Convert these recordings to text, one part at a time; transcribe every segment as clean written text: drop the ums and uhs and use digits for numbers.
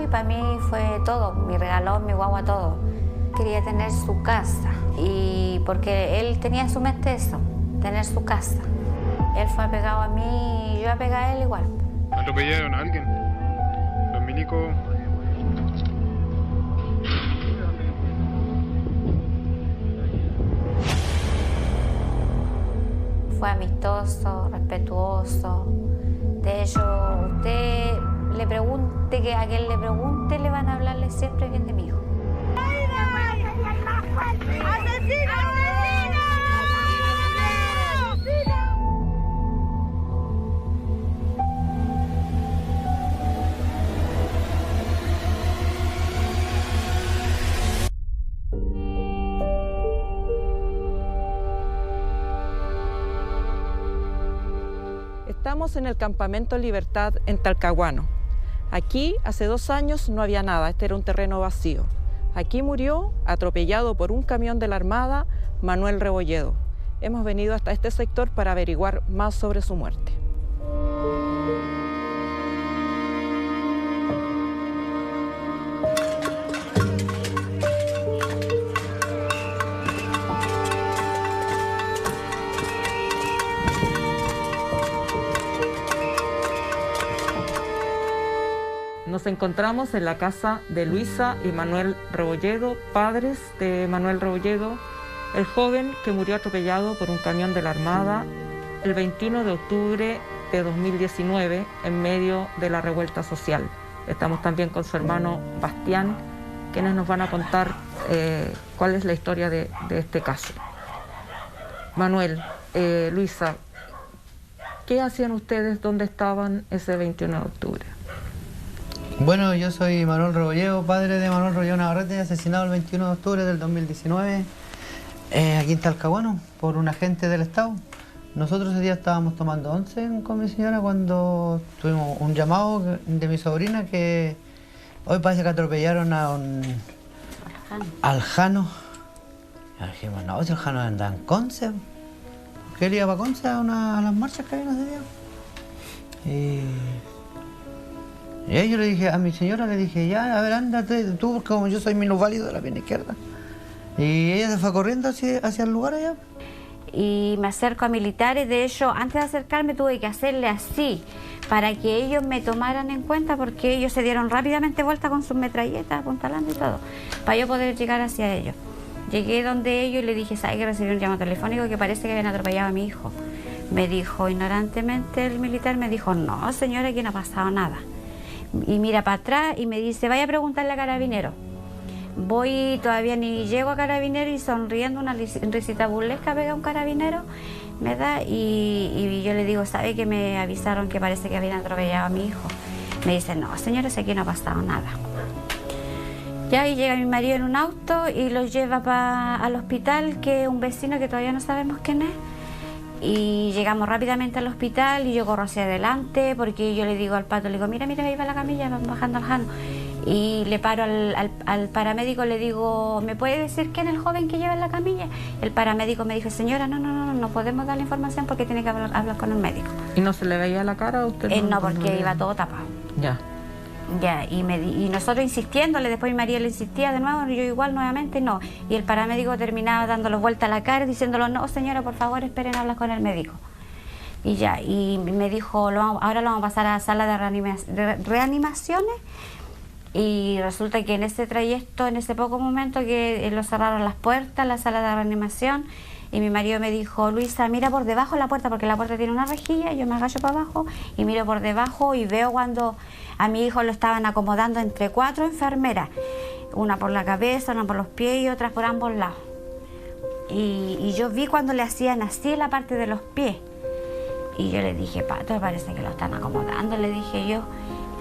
Manuel para mí fue todo, mi regalón, mi guagua, todo. Quería tener su casa y porque él tenía en su mente eso, tener su casa. Él fue apegado a mí y yo apegada a él igual. ¿Atropellaron a alguien? Los milicos. Fue amistoso, respetuoso. De hecho, usted le pregunte, que a quien le pregunte, le van a hablarle siempre bien de mi hijo. Estamos en el campamento Libertad en Talcahuano. Aquí hace 2 años no había nada, este era un terreno vacío. Aquí murió, atropellado por un camión de la Armada, Manuel Rebolledo. Hemos venido hasta este sector para averiguar más sobre su muerte. Nos encontramos en la casa de Luisa y Manuel Rebolledo, padres de Manuel Rebolledo, el joven que murió atropellado por un camión de la Armada el 21 de octubre de 2019 en medio de la revuelta social. Estamos también con su hermano Bastián, quienes nos van a contar cuál es la historia de este caso. Manuel, Luisa, ¿qué hacían ustedes? ¿Dónde estaban ese 21 de octubre? Bueno, yo soy Manuel Rebolledo, padre de Manuel Rebolledo Navarrete, asesinado el 21 de octubre del 2019 aquí en Talcahuano por un agente del Estado. Nosotros ese día estábamos tomando once con mi señora cuando tuvimos un llamado de mi sobrina que hoy parece que atropellaron al Jano. Y dijimos, no, si el Jano anda en Conce. ¿Por qué él iba para Conce a las marchas que había ese día? Y ahí yo le dije, a mi señora le dije, ya, a ver, ándate tú, porque como yo soy minusválido de la pierna izquierda. Y ella se fue corriendo hacia el lugar allá. Y me acerco a militares, de hecho, antes de acercarme tuve que hacerle así, para que ellos me tomaran en cuenta, porque ellos se dieron rápidamente vuelta con sus metralletas, apuntalando y todo, para yo poder llegar hacia ellos. Llegué donde ellos y le dije, ¿sabes que recibí un llamado telefónico que parece que habían atropellado a mi hijo? Me dijo, ignorantemente el militar, me dijo, no, señora, aquí no ha pasado nada. Y mira para atrás y me dice, vaya a preguntarle a Carabinero. Voy, todavía ni llego a Carabinero y sonriendo, una risita burlesca pega un carabinero, me da y yo le digo, ¿sabe que me avisaron que parece que habían atropellado a mi hijo? Me dice, no, señores, aquí no ha pasado nada. Ya, y llega mi marido en un auto y los lleva al hospital, que es un vecino que todavía no sabemos quién es. Y llegamos rápidamente al hospital y yo corro hacia adelante porque yo le digo al pato, le digo, mira, ahí va la camilla, vamos bajando al Jano. Y le paro al paramédico, le digo, ¿me puede decir quién es el joven que lleva en la camilla? El paramédico me dijo, señora, no podemos dar la información porque tiene que hablar con el médico. ¿Y no se le veía la cara a usted? No, porque iba todo tapado. Ya. Ya, y nosotros insistiéndole, después mi marido le insistía de nuevo, yo igual nuevamente no. Y el paramédico terminaba dándole vuelta a la cara, diciéndolo, no señora, por favor esperen a hablar con el médico. Y ya, y me dijo, ahora lo vamos a pasar a la sala de reanimaciones. Y resulta que en ese trayecto, en ese poco momento que lo cerraron las puertas, la sala de reanimación, y mi marido me dijo, Luisa, mira por debajo de la puerta, porque la puerta tiene una rejilla, y yo me agacho para abajo y miro por debajo y veo cuando a mi hijo lo estaban acomodando entre 4 enfermeras, una por la cabeza, una por los pies y otras por ambos lados. Y yo vi cuando le hacían así en la parte de los pies. Y yo le dije, Pato, parece que lo están acomodando, le dije yo.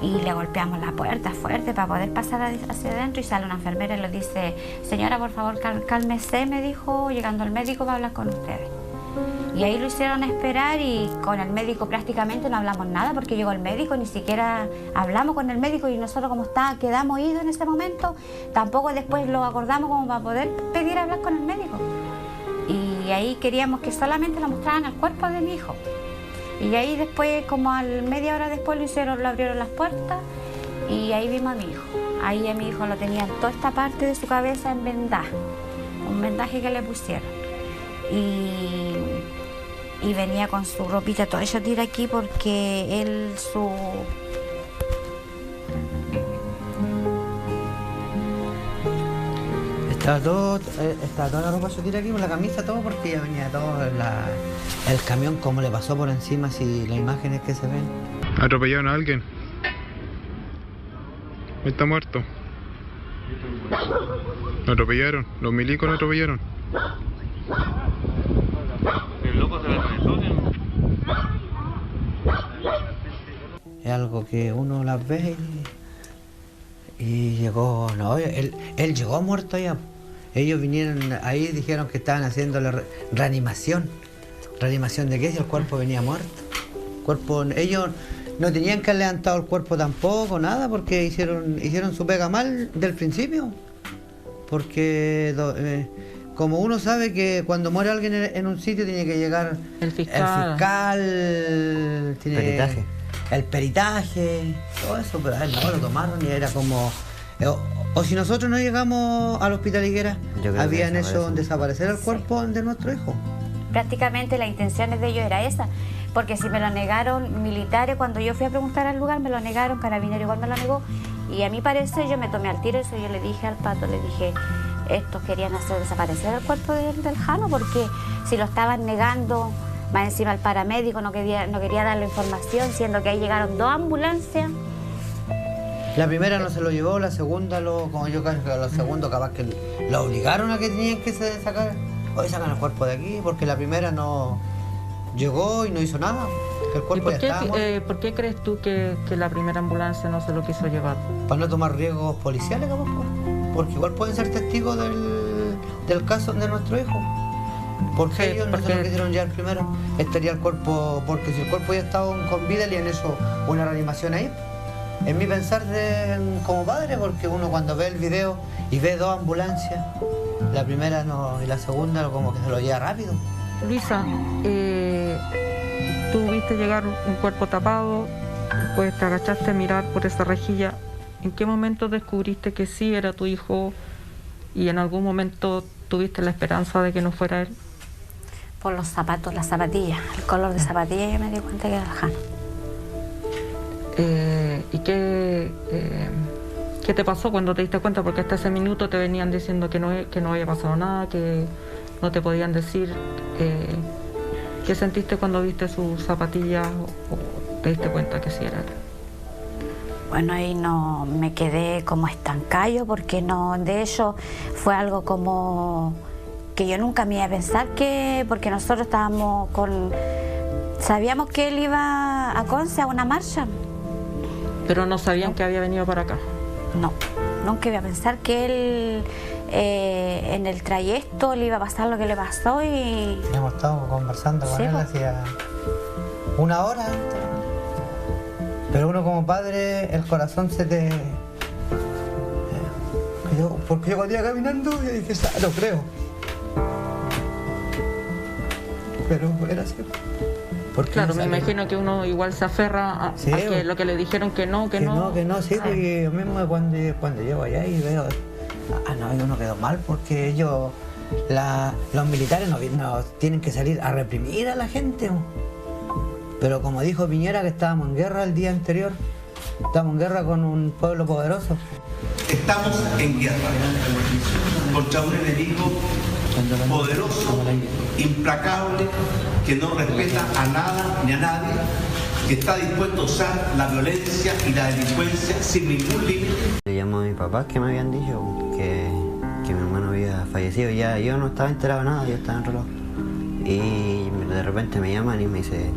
Y le golpeamos la puerta fuerte para poder pasar hacia adentro y sale una enfermera y le dice, señora, por favor, cálmese, me dijo, llegando el médico va a hablar con ustedes. Y ahí lo hicieron esperar y con el médico prácticamente no hablamos nada porque llegó el médico, ni siquiera hablamos con el médico y nosotros como quedamos idos en ese momento, tampoco después lo acordamos como para poder pedir hablar con el médico. Y ahí queríamos que solamente nos mostraran el cuerpo de mi hijo. Y ahí después, como media hora después lo abrieron las puertas y ahí vimos a mi hijo. Ahí a mi hijo lo tenían toda esta parte de su cabeza en vendaje, un vendaje que le pusieron. Y venía con su ropita todo hecho tira aquí porque él Estaba toda la ropa tira aquí con la camisa, todo, porque ya venía todo el camión, como le pasó por encima, si las imágenes que se ven. ¿Atropellaron a alguien? Está muerto. ¿Lo atropellaron? ¿Los milicos lo atropellaron? El loco se la atravesó. Es algo que uno las ve y llegó, no, él llegó muerto ya. Ellos vinieron ahí, dijeron que estaban haciendo la reanimación. ¿Reanimación de qué? Si el cuerpo venía muerto. Ellos no tenían que haber levantado el cuerpo tampoco, nada, porque hicieron su pega mal del principio. Porque como uno sabe que cuando muere alguien en un sitio tiene que llegar el fiscal el peritaje, todo eso, pero a él no lo tomaron y era como... O si nosotros no llegamos al hospital Higuera, habían hecho desaparecer el cuerpo de nuestro hijo. Prácticamente las intenciones de ellos era esa, porque si me lo negaron militares, cuando yo fui a preguntar al lugar me lo negaron, Carabinero igual me lo negó, y a mi parecer yo me tomé al tiro eso, yo le dije al Pato, le dije, estos querían hacer desaparecer el cuerpo del Jano, porque si lo estaban negando, más encima el paramédico no quería dar la información, siendo que ahí llegaron 2 ambulancias. La primera no se lo llevó, la segunda, como yo creo que los segundos capaz que lo obligaron a que tenían que sacar. Hoy sacan el cuerpo de aquí, porque la primera no llegó y no hizo nada. Que el cuerpo ya estaba muerto. ¿Por qué crees tú que la primera ambulancia no se lo quiso llevar? Para no tomar riesgos policiales, capaz, porque igual pueden ser testigos del caso de nuestro hijo. Porque ellos no se lo quisieron llevar primero. Estaría el cuerpo, porque si el cuerpo ya estaba con vida, le han hecho una reanimación ahí. Es mi pensar como padre, porque uno cuando ve el video y ve 2 ambulancias, la primera no y la segunda como que se lo lleva rápido. Luisa, tú viste llegar un cuerpo tapado, después te agachaste a mirar por esa rejilla. ¿En qué momento descubriste que sí era tu hijo y en algún momento tuviste la esperanza de que no fuera él? Por los zapatos, las zapatillas, el color de zapatilla, yo me di cuenta que era el Jano. ¿Y qué te pasó cuando te diste cuenta? Porque hasta ese minuto te venían diciendo que no había pasado nada, que no te podían decir. ¿Qué sentiste cuando viste sus zapatillas o te diste cuenta que sí era él? Bueno, ahí no me quedé como estancado, porque no, de hecho fue algo como que yo nunca me iba a pensar porque nosotros estábamos sabíamos que él iba a Conce a una marcha. Pero no sabían que había venido para acá. No, nunca iba a pensar que él en el trayecto le iba a pasar lo que le pasó y... Hemos estado conversando con él hacía 1 hora antes. Pero uno como padre, el corazón se te... Porque yo cuando iba caminando, yo dije, lo creo. Pero era así. Claro, me imagino que uno igual se aferra a que lo que le dijeron que no, sí, porque yo mismo cuando llego allá y veo, no, uno quedó mal, porque los militares no tienen que salir a reprimir a la gente. Pero como dijo Piñera, que estábamos en guerra el día anterior, estábamos en guerra con un pueblo poderoso. Estamos en guerra contra un enemigo poderoso, implacable, que no respeta a nada ni a nadie, que está dispuesto a usar la violencia y la delincuencia sin ningún límite. Le llamó a mi papá que me habían dicho que mi hermano había fallecido. Ya yo no estaba enterado de nada, yo estaba enrolado. Y de repente me llaman y me dice,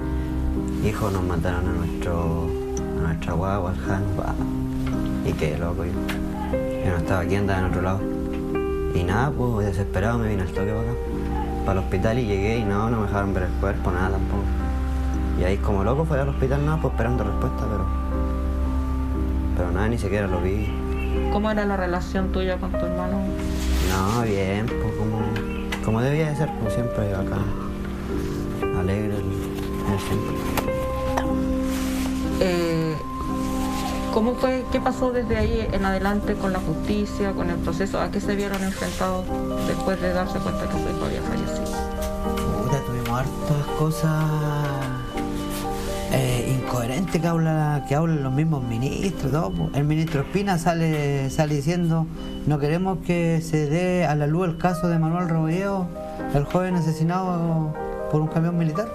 hijo, nos mataron a nuestra guagua, al Jano. Y qué loco, yo no estaba aquí, andaba en otro lado. Y nada, pues desesperado me vine al toque para el hospital y llegué y no me dejaron ver el cuerpo, nada tampoco. Y ahí como loco fue al hospital, nada, pues esperando respuesta, pero nada, ni siquiera lo vi. ¿Cómo era la relación tuya con tu hermano? No, bien, pues como debía de ser, como siempre, acá, alegre, él siempre. ¿Cómo fue, qué pasó desde ahí en adelante con la justicia, con el proceso? ¿A qué se vieron enfrentados después de darse cuenta que su hijo había fallecido? Puta, tuvimos hartas cosas incoherentes que hablan los mismos ministros, todo, po. El ministro Espina sale diciendo: no queremos que se dé a la luz el caso de Manuel Rebolledo, el joven asesinado por un camión militar.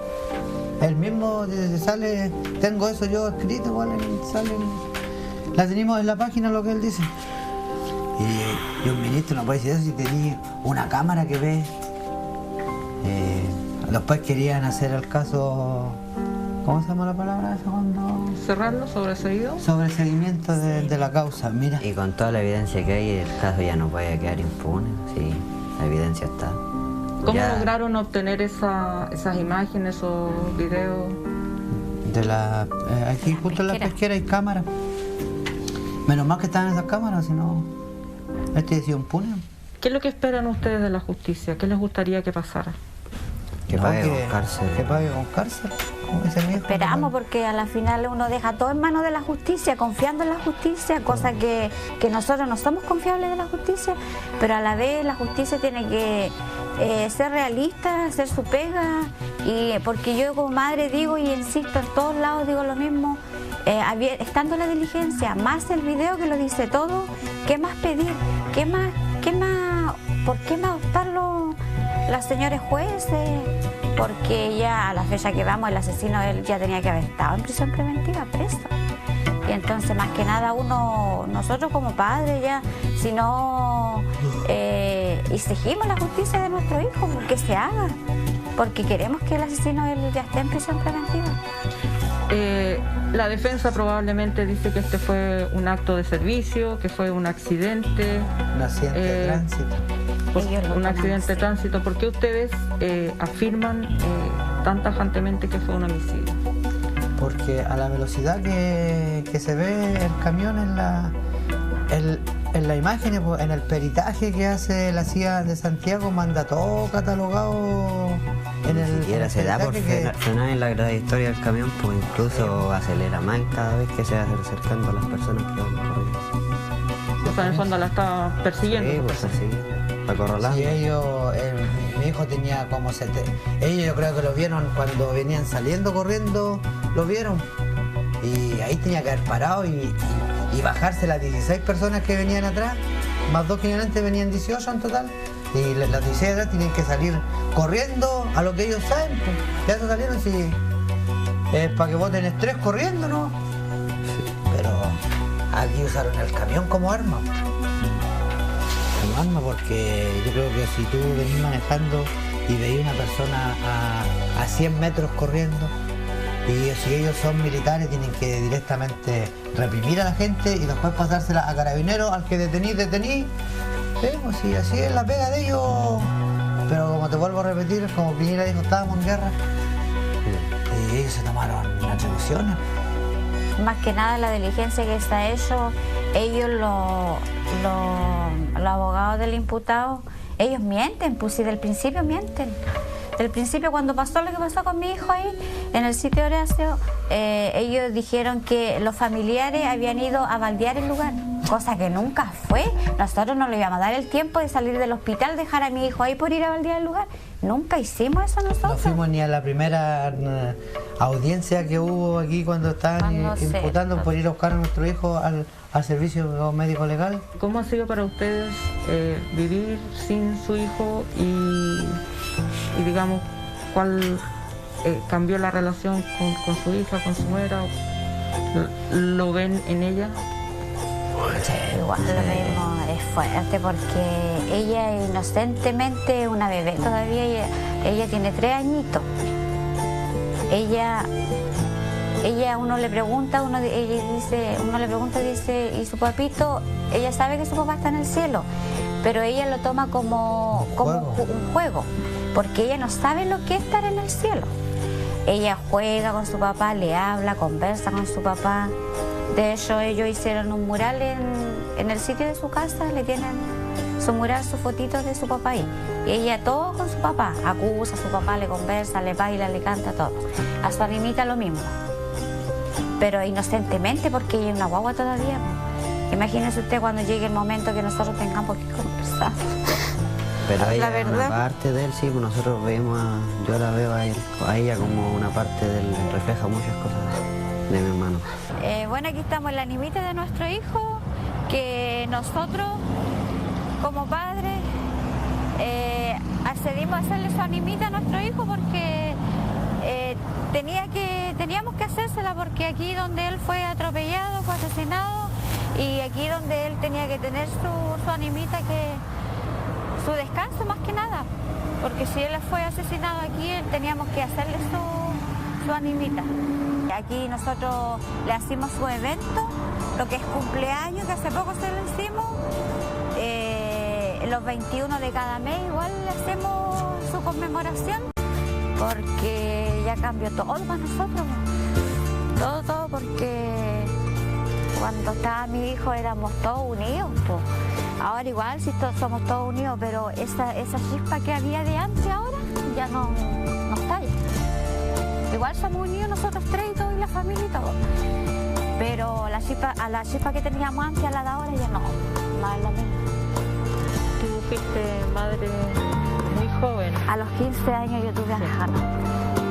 Él mismo sale, tengo eso yo escrito, igual sale, la tenemos en la página lo que él dice. Y un ministro no puede decir eso si tenía una cámara que ve. Después querían hacer el caso, ¿cómo se llama la palabra esa cuando? ¿Cerrarlo? ¿Sobreseído? Sobreseguimiento de la causa, mira. Y con toda la evidencia que hay, el caso ya no puede quedar impune, sí, la evidencia está. ¿Cómo Ya, lograron obtener esas imágenes o videos? Aquí justo en la pesquera hay cámaras. Menos mal que están esas cámaras, si no, este decía impune. ¿Qué es lo que esperan ustedes de la justicia? ¿Qué les gustaría que pasara? que pague con cárcel. Que pague con cárcel, como dice mi hijo. Esperamos, porque a la final uno deja todo en manos de la justicia, confiando en la justicia, cosa que nosotros no somos confiables de la justicia, pero a la vez la justicia tiene que ser realista, hacer su pega, y porque yo como madre digo y insisto en todos lados, digo lo mismo, estando la diligencia, más el video que lo dice todo, ¿qué más pedir? ¿Qué más? ¿Por qué más optarlo las señores jueces? Porque ya a la fecha que vamos, el asesino él ya tenía que haber estado en prisión preventiva, preso. Y entonces más que nada nosotros como padres ya, si no exigimos la justicia de nuestro hijo, que se haga, porque queremos que el asesino él ya esté en prisión preventiva. La defensa probablemente dice que este fue un acto de servicio, que fue un accidente. Un accidente de tránsito. Un accidente de tránsito. ¿Por qué ustedes afirman tan tajantemente que fue un homicidio? Porque a la velocidad que se ve el camión en la imagen, en el peritaje que hace la CIA de Santiago, manda todo catalogado en el... Ni siquiera se da por frenar en la trayectoria del camión, pues incluso acelera más cada vez que se va acercando a las personas que van corriendo. O sea, en el fondo la está persiguiendo. Sí, pues así, acorralando. Sí, mi hijo tenía como 7. Ellos yo creo que lo vieron cuando venían saliendo corriendo, lo vieron. Y ahí tenía que haber parado y bajarse las 16 personas que venían atrás, más 2 que venían antes, venían 18 en total. Y las 16 atrás tienen que salir corriendo a lo que ellos saben. Pues. Ya se salieron, si para que voten estrés corriendo, ¿no? Pero aquí usaron el camión como arma. Como arma, porque yo creo que si tú venís manejando y veis una persona a 100 metros corriendo, y si ellos son militares tienen que directamente reprimir a la gente y después pasársela a carabineros, al que detenís. Pues sí, así es la pega de ellos. Pero como te vuelvo a repetir, como Piñera dijo, estábamos en guerra. Y ellos se tomaron las atribuciones. Más que nada la diligencia que está hecho, ellos los abogados del imputado, ellos mienten, pues si del principio mienten. Del principio, cuando pasó lo que pasó con mi hijo ahí, en el sitio Horacio, ellos dijeron que los familiares habían ido a baldear el lugar, cosa que nunca fue. Nosotros no le íbamos a dar el tiempo de salir del hospital, dejar a mi hijo ahí por ir a baldear el lugar. Nunca hicimos eso nosotros. No fuimos ni a la primera audiencia que hubo aquí cuando estaban imputando por ir a buscar a nuestro hijo al servicio médico legal. ¿Cómo ha sido para ustedes vivir sin su hijo y digamos, cuál cambió la relación con su hija, con su nuera? ¿Lo ven en ella? Igual lo mismo, es fuerte porque ella inocentemente, una bebé todavía, ella tiene 3 añitos. Ella uno le pregunta, dice, ¿y su papito? Ella sabe que su papá está en el cielo, pero ella lo toma como un juego, porque ella no sabe lo que es estar en el cielo. Ella juega con su papá, le habla, conversa con su papá. De hecho, ellos hicieron un mural en el sitio de su casa, le tienen su mural, sus fotitos de su papá ahí. Y ella todo con su papá, acusa a su papá, le conversa, le baila, le canta, todo. A su animita lo mismo. pero inocentemente, porque ella es una guagua todavía. Imagínese usted cuando llegue el momento que nosotros tengamos que conversar. Pero La ella, verdad. una parte de él, sí, pues nosotros vemos, yo la veo a ella como una parte de él, refleja muchas cosas de mi hermano. Bueno, aquí estamos en la animita de nuestro hijo, que nosotros, como padres, accedimos a hacerle su animita a nuestro hijo porque teníamos que hacérsela, porque aquí donde él fue atropellado, fue asesinado, y aquí donde él tenía que tener su animita, su descanso más que nada, porque si él fue asesinado aquí, teníamos que hacerle su animita. Aquí nosotros le hacemos su evento, lo que es cumpleaños, que hace poco se lo hicimos, los 21 de cada mes igual le hacemos su conmemoración, porque ya cambió todo para nosotros, todo, porque cuando estaba mi hijo éramos todos unidos, po. Ahora igual sí somos todos unidos, pero esa chispa que había de antes ahora ya no está ya. Igual somos unidos nosotros tres y todo, y la familia y todo, pero la chispa que teníamos antes a la de ahora ya no es lo mismo. Tú fuiste madre muy joven. A los 15 años yo tuve a Hanna.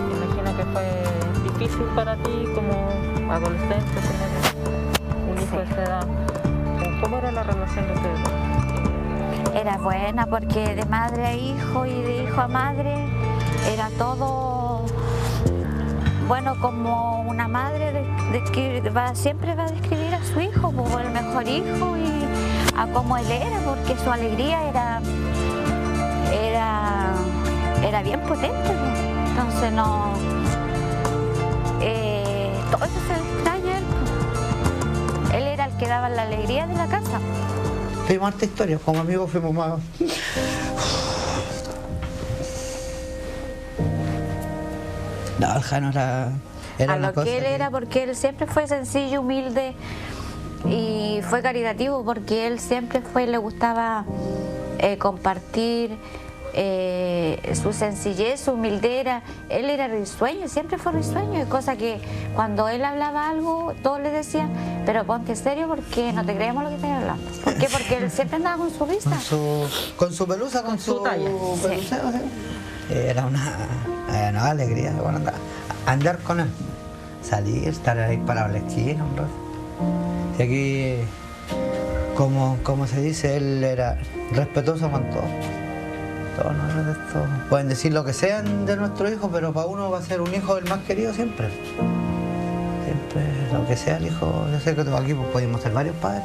Me imagino que fue difícil para ti como adolescente tener un hijo de esa edad. ¿Cómo era la relación de ustedes? Era buena porque de madre a hijo y de hijo a madre era todo bueno, como una madre siempre va a describir a su hijo como el mejor hijo y a cómo él era, porque su alegría era bien potente, ¿no? Entonces todo eso se le extraña a él, ¿no? Él era el que daba la alegría de la casa. Fuimos harta historia, como amigos fuimos más. No, el Jano era a una lo cosa que él era, porque él siempre fue sencillo, humilde y fue caritativo, porque él siempre le gustaba compartir su sencillez, su humildad. Él era risueño, siempre fue risueño, cosa que cuando él hablaba algo todos le decían, pero ponte serio porque no te creemos lo que estás hablando. ¿Por qué? Porque él siempre andaba con su risa, con su pelusa, con su talla. peluseo, sí. Era una alegría, bueno, andar con él, salir, estar ahí parado en la esquina un rato. Y aquí, como se dice, él era respetuoso con todo. Todo, no era de esto. Pueden decir lo que sean de nuestro hijo, pero para uno va a ser un hijo el más querido siempre. Siempre, lo que sea el hijo. Yo sé que aquí pues, podemos ser varios padres.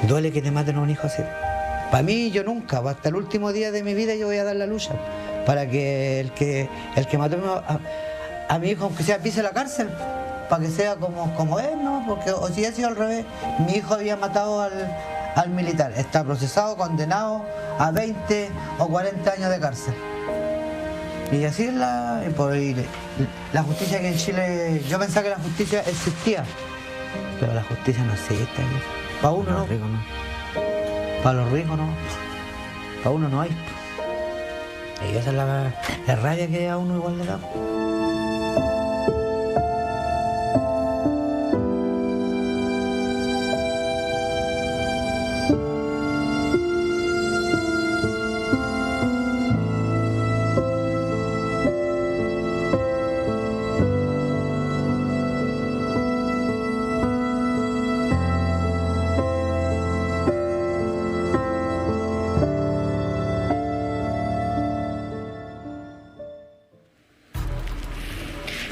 Duele que te maten a un hijo así. Para mí, yo nunca, hasta el último día de mi vida, yo voy a dar la lucha para que el que mató a mi hijo, aunque sea, pise la cárcel, para que sea como él, ¿no? Porque o si ha sido al revés, mi hijo había matado al militar, está procesado, condenado a 20 o 40 años de cárcel. Y así es la justicia que en Chile, yo pensaba que la justicia existía, pero la justicia no existe. Para uno no. Para los ricos no, para uno no hay. Y esa es la rabia que a uno igual le da.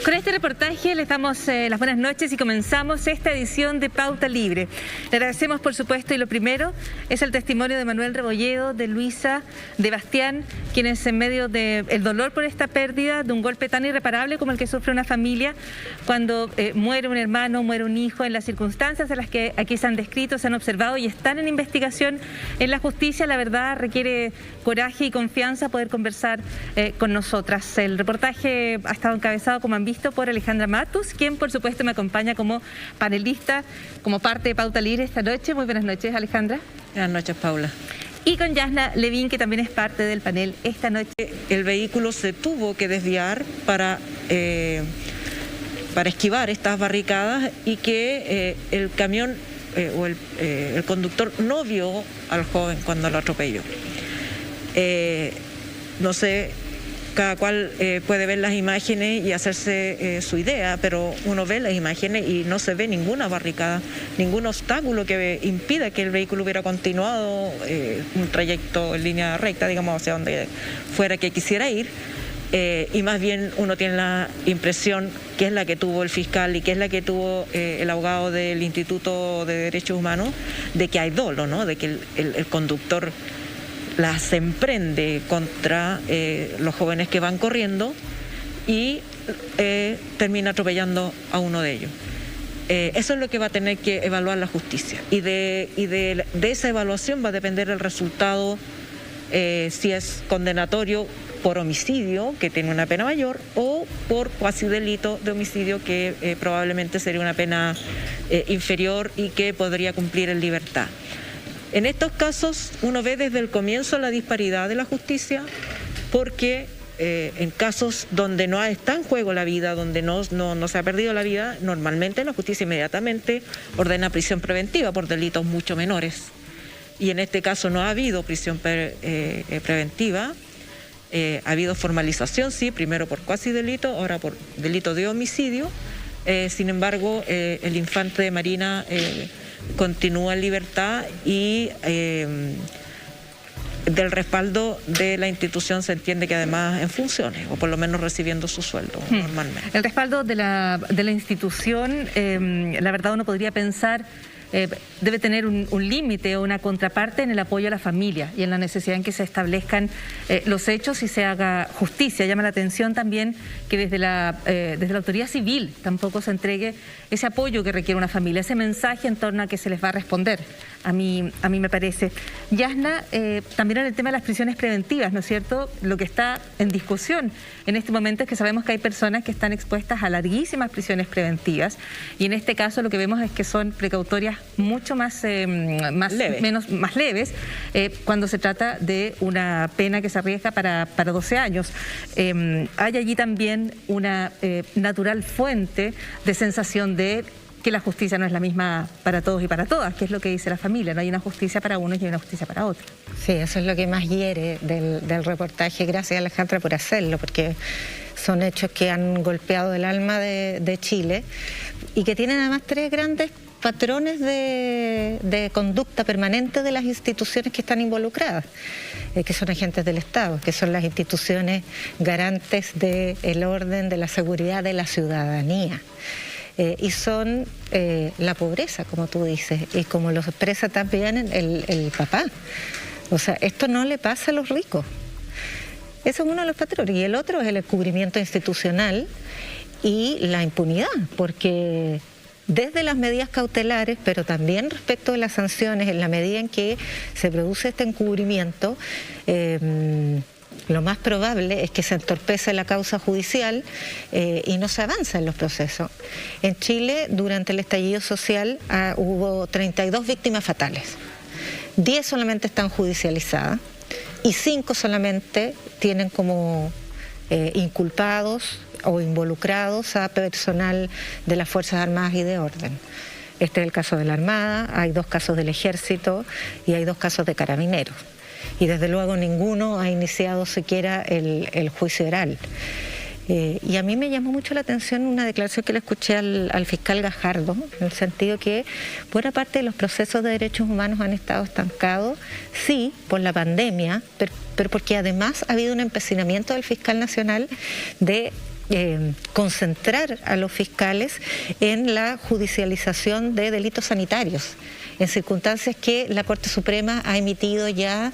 Con este reportaje les damos las buenas noches y comenzamos esta edición de Pauta Libre. Le agradecemos, por supuesto, y lo primero es el testimonio de Manuel Rebolledo, de Luisa, de Bastián, quienes en medio del dolor por esta pérdida, de un golpe tan irreparable como el que sufre una familia, cuando muere un hermano, muere un hijo, en las circunstancias en las que aquí se han descrito, se han observado y están en investigación en la justicia, la verdad requiere coraje y confianza poder conversar con nosotras. El reportaje ha estado encabezado, como han visto, por Alejandra Matus, quien por supuesto me acompaña como panelista, como parte de Pauta Libre esta noche. Muy buenas noches, Alejandra. Buenas noches, Paula. Y con Yasna Levín, que también es parte del panel esta noche. El vehículo se tuvo que desviar para para esquivar estas barricadas y que el camión o el conductor no vio al joven cuando lo atropelló. No sé, cada cual puede ver las imágenes y hacerse su idea, pero uno ve las imágenes y no se ve ninguna barricada, ningún obstáculo que impida que el vehículo hubiera continuado un trayecto en línea recta, digamos, hacia donde fuera que quisiera ir. Y más bien uno tiene la impresión, que es la que tuvo el fiscal y que es la que tuvo el abogado del Instituto de Derechos Humanos, de que hay dolo, ¿no? De que el conductor las emprende contra los jóvenes que van corriendo y termina atropellando a uno de ellos. Eso es lo que va a tener que evaluar la justicia, y de esa evaluación va a depender el resultado, si es condenatorio por homicidio, que tiene una pena mayor, o por cuasi delito de homicidio, que probablemente sería una pena inferior y que podría cumplir en libertad. En estos casos uno ve desde el comienzo la disparidad de la justicia, porque en casos donde no está en juego la vida, donde no se ha perdido la vida, normalmente la justicia inmediatamente ordena prisión preventiva por delitos mucho menores. Y en este caso no ha habido prisión preventiva, ha habido formalización, sí, primero por cuasi delito, ahora por delito de homicidio. Sin embargo, el infante de Marina continúa en libertad y del respaldo de la institución se entiende que además en funciones, o por lo menos recibiendo su sueldo normalmente. El respaldo de la institución, la verdad uno podría pensar, debe tener un límite o una contraparte en el apoyo a la familia y en la necesidad en que se establezcan los hechos y se haga justicia. Llama la atención también que desde la autoridad civil tampoco se entregue ese apoyo que requiere una familia, ese mensaje en torno a que se les va a responder. A mí me parece. Yasna, también en el tema de las prisiones preventivas, ¿no es cierto? Lo que está en discusión en este momento es que sabemos que hay personas que están expuestas a larguísimas prisiones preventivas, y en este caso lo que vemos es que son precautorias mucho más leves cuando se trata de una pena que se arriesga para 12 años. Hay allí también una natural fuente de sensación de que la justicia no es la misma para todos y para todas, que es lo que dice la familia. No hay una justicia para unos y hay una justicia para otros. Sí, eso es lo que más hiere del reportaje. Gracias, Alejandra, por hacerlo, porque son hechos que han golpeado el alma de Chile y que tienen además tres grandes patrones de conducta permanente de las instituciones que están involucradas, que son agentes del Estado, que son las instituciones garantes del orden, de la seguridad de la ciudadanía. Y son la pobreza, como tú dices, y como lo expresa también el papá. O sea, esto no le pasa a los ricos. Eso es uno de los patrones. Y el otro es el encubrimiento institucional y la impunidad, porque desde las medidas cautelares, pero también respecto de las sanciones, en la medida en que se produce este encubrimiento, lo más probable es que se entorpece la causa judicial y no se avanza en los procesos. En Chile, durante el estallido social, hubo 32 víctimas fatales. 10 solamente están judicializadas y 5 solamente tienen como inculpados o involucrados a personal de las Fuerzas Armadas y de orden. Este es el caso de la Armada, hay 2 casos del Ejército y hay 2 casos de Carabineros. Y desde luego ninguno ha iniciado siquiera el juicio oral. Y a mí me llamó mucho la atención una declaración que le escuché al fiscal Gajardo, en el sentido que buena parte de los procesos de derechos humanos han estado estancados, sí, por la pandemia, pero porque además ha habido un empecinamiento del fiscal nacional de concentrar a los fiscales en la judicialización de delitos sanitarios, en circunstancias que la Corte Suprema ha emitido ya,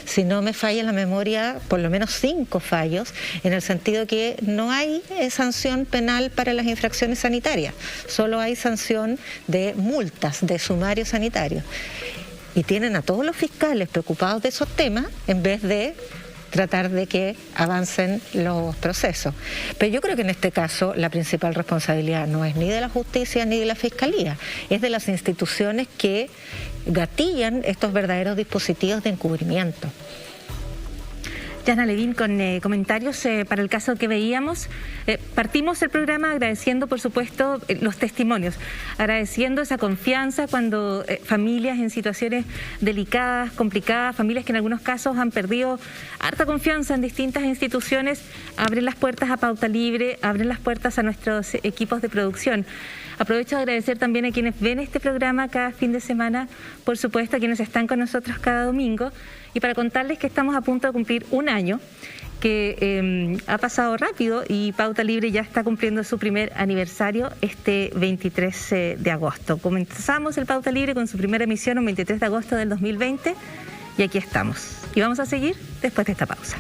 si no me falla la memoria, por lo menos 5 fallos, en el sentido que no hay sanción penal para las infracciones sanitarias, solo hay sanción de multas, de sumario sanitario. Y tienen a todos los fiscales preocupados de esos temas en vez de tratar de que avancen los procesos. Pero yo creo que en este caso la principal responsabilidad no es ni de la justicia ni de la fiscalía, es de las instituciones que gatillan estos verdaderos dispositivos de encubrimiento. Yana Levin con comentarios para el caso que veíamos. Partimos el programa agradeciendo, por supuesto, los testimonios, agradeciendo esa confianza cuando familias en situaciones delicadas, complicadas, familias que en algunos casos han perdido harta confianza en distintas instituciones, abren las puertas a Pauta Libre, abren las puertas a nuestros equipos de producción. Aprovecho de agradecer también a quienes ven este programa cada fin de semana, por supuesto a quienes están con nosotros cada domingo, y para contarles que estamos a punto de cumplir un año, que ha pasado rápido y Pauta Libre ya está cumpliendo su primer aniversario este 23 de agosto. Comenzamos el Pauta Libre con su primera emisión el 23 de agosto del 2020 y aquí estamos. Y vamos a seguir después de esta pausa.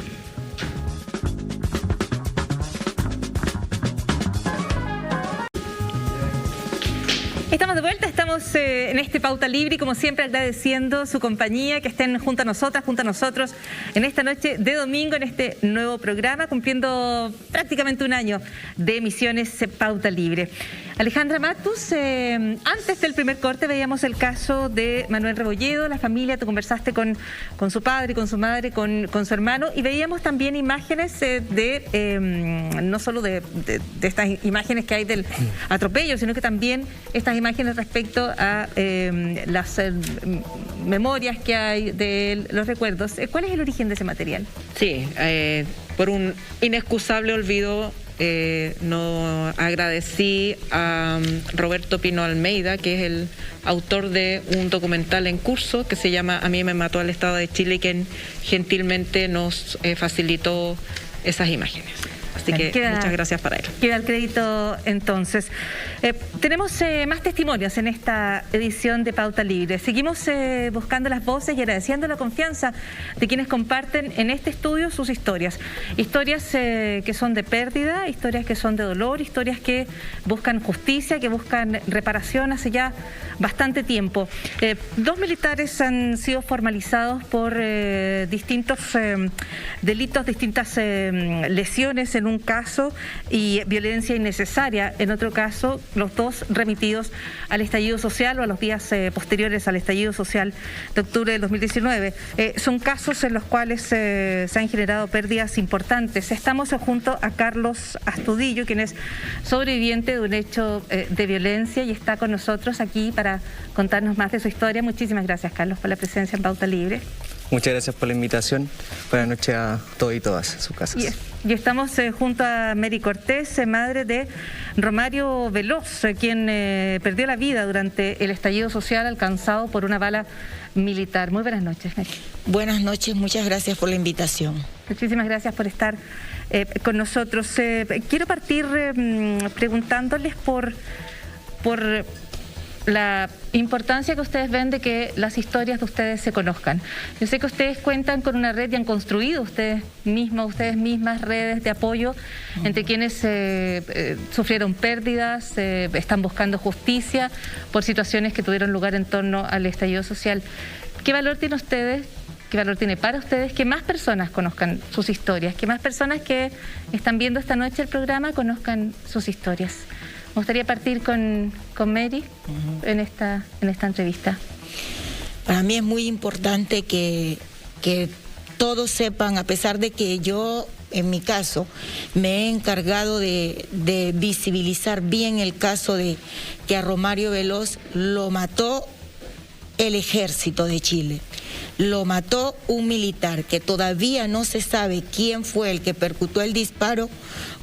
Estamos de vuelta, estamos en este Pauta Libre y como siempre agradeciendo su compañía, que estén junto a nosotras, junto a nosotros en esta noche de domingo, en este nuevo programa, cumpliendo prácticamente un año de emisiones Pauta Libre. Alejandra Matus, antes del primer corte veíamos el caso de Manuel Rebolledo, la familia, tú conversaste con su padre, con su madre, con su hermano, y veíamos también imágenes no solo de estas imágenes que hay del atropello, sino que también estas imágenes respecto a las memorias que hay de los recuerdos. ¿Cuál es el origen de ese material? Sí, por un inexcusable olvido, no agradecí a Roberto Pino Almeida, que es el autor de un documental en curso que se llama A mí me mató al Estado de Chile, quien gentilmente nos facilitó esas imágenes. Así que muchas gracias para él. Queda el crédito entonces. Tenemos más testimonios en esta edición de Pauta Libre. Seguimos buscando las voces y agradeciendo la confianza de quienes comparten en este estudio sus historias. Historias que son de pérdida, historias que son de dolor, historias que buscan justicia, que buscan reparación hace ya bastante tiempo. 2 militares han sido formalizados por distintos delitos, distintas lesiones en un caso y violencia innecesaria en otro caso, los dos remitidos al estallido social o a los días posteriores al estallido social de octubre del 2019. Son casos en los cuales se han generado pérdidas importantes. Estamos junto a Carlos Astudillo, quien es sobreviviente de un hecho de violencia y está con nosotros aquí para contarnos más de su historia. Muchísimas gracias, Carlos, por la presencia en Pauta Libre. Muchas gracias por la invitación. Buenas noches a todos y todas en sus casas. Y estamos junto a Mary Cortés, madre de Romario Veloz, quien perdió la vida durante el estallido social alcanzado por una bala militar. Muy buenas noches, Mary. Buenas noches, muchas gracias por la invitación. Muchísimas gracias por estar con nosotros. Quiero partir preguntándoles por la importancia que ustedes ven de que las historias de ustedes se conozcan. Yo sé que ustedes cuentan con una red y han construido ustedes mismas redes de apoyo entre quienes sufrieron pérdidas, están buscando justicia por situaciones que tuvieron lugar en torno al estallido social. ¿Qué valor tiene ustedes? ¿Qué valor tiene para ustedes que más personas conozcan sus historias? Que más personas que están viendo esta noche el programa conozcan sus historias. Me gustaría partir con Mary en esta entrevista. Para mí es muy importante que todos sepan, a pesar de que yo, en mi caso, me he encargado de visibilizar bien el caso de que a Romario Veloz lo mató el Ejército de Chile. Lo mató un militar que todavía no se sabe quién fue el que percutó el disparo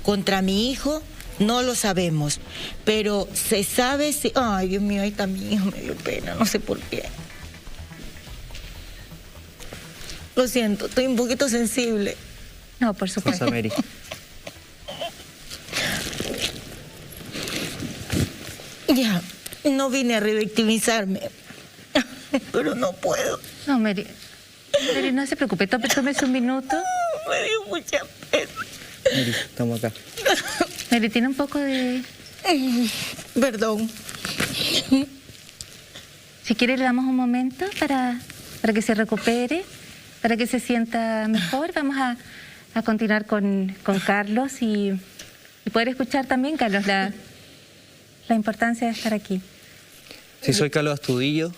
contra mi hijo. No lo sabemos, pero se sabe si... Ay, Dios mío, ahí está mi hijo, me dio pena, no sé por qué. Lo siento, estoy un poquito sensible. No, por supuesto. Mary. Ya, no vine a revictimizarme, pero no puedo. No, Mary, no se preocupe, tómese un minuto. Me dio mucha pena. Mary, estamos acá. Mary, ¿tiene un poco de...? Perdón. Si quiere le damos un momento para que se recupere, para que se sienta mejor. Vamos a continuar con Carlos y poder escuchar también, Carlos, la importancia de estar aquí. Sí, soy Carlos Astudillo.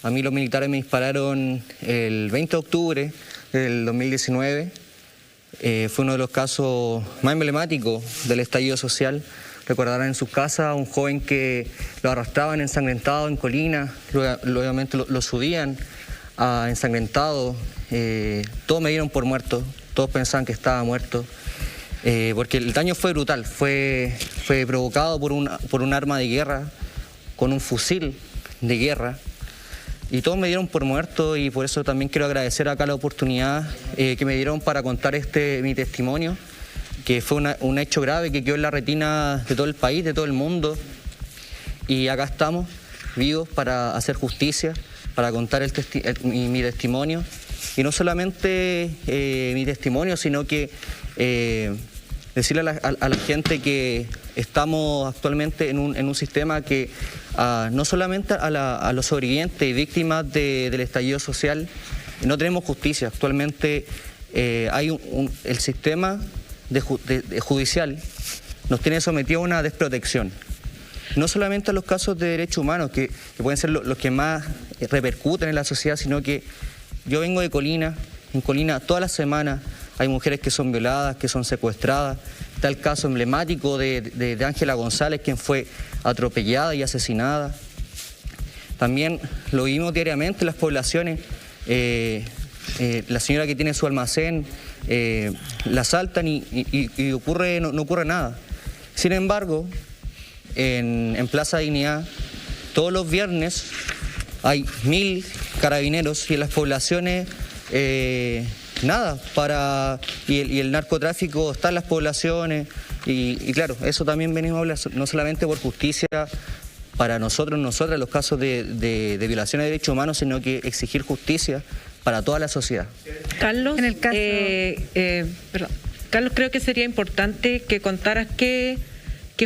A mí los militares me dispararon el 20 de octubre del 2019. Fue uno de los casos más emblemáticos del estallido social. Recordarán en sus casas a un joven que lo arrastraban ensangrentado en Colina, luego lo subían ensangrentado. Todos me dieron por muerto, todos pensaban que estaba muerto, porque el daño fue brutal, fue provocado por un arma de guerra, con un fusil de guerra. Y todos me dieron por muerto, y por eso también quiero agradecer acá la oportunidad que me dieron para contar mi testimonio, que fue un hecho grave que quedó en la retina de todo el país, de todo el mundo. Y acá estamos, vivos para hacer justicia, para contar mi testimonio. Y no solamente mi testimonio, sino que decirle a la gente que estamos actualmente en un sistema que no solamente a los sobrevivientes y víctimas del estallido social no tenemos justicia. Actualmente hay el sistema judicial nos tiene sometido a una desprotección. No solamente a los casos de derechos humanos, que pueden ser los que más repercuten en la sociedad, sino que yo vengo de Colina. En Colina todas las semanas hay mujeres que son violadas, que son secuestradas. Está el caso emblemático de Ángela González, quien fue atropellada y asesinada. También lo vimos diariamente en las poblaciones. La señora que tiene su almacén, la asaltan y no ocurre nada. Sin embargo, en Plaza Dignidad, todos los viernes hay 1000 carabineros, y en las poblaciones nada, y el narcotráfico está en las poblaciones, y claro, eso también venimos a hablar, no solamente por justicia para nosotros, los casos de violaciones de derechos humanos, sino que exigir justicia para toda la sociedad. Carlos, en el caso... Carlos, creo que sería importante que contaras qué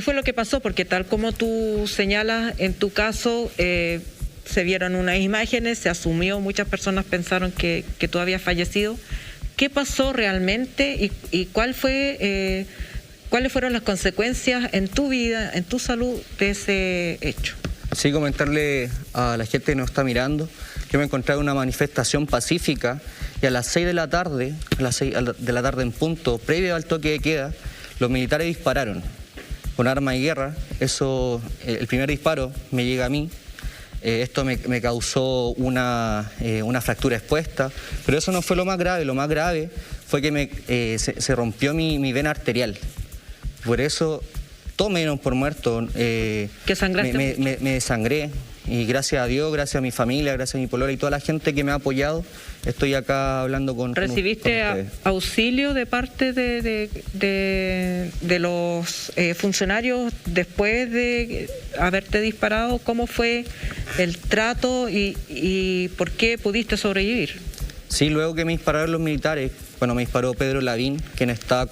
fue lo que pasó, porque tal como tú señalas, en tu caso se vieron unas imágenes, se asumió, muchas personas pensaron que tú habías fallecido. ¿Qué pasó realmente y cuáles fueron las consecuencias en tu vida, en tu salud, de ese hecho? Sí, comentarle a la gente que nos está mirando, yo me encontré en una manifestación pacífica, y a las 6 de la tarde, en punto, previo al toque de queda, los militares dispararon con arma de guerra. Eso, el primer disparo me llega a mí. Esto me causó una fractura expuesta, pero eso no fue lo más grave. Lo más grave fue que se rompió mi vena arterial. Por eso todos me dieron por muerto. ¿Qué sangraste? Me desangré, y gracias a Dios, gracias a mi familia, gracias a mi polola y toda la gente que me ha apoyado, estoy acá hablando con ¿Recibiste auxilio de parte de los funcionarios después de haberte disparado? ¿Cómo fue el trato y por qué pudiste sobrevivir? Sí, luego que me dispararon los militares, me disparó Pedro Lavín, quien está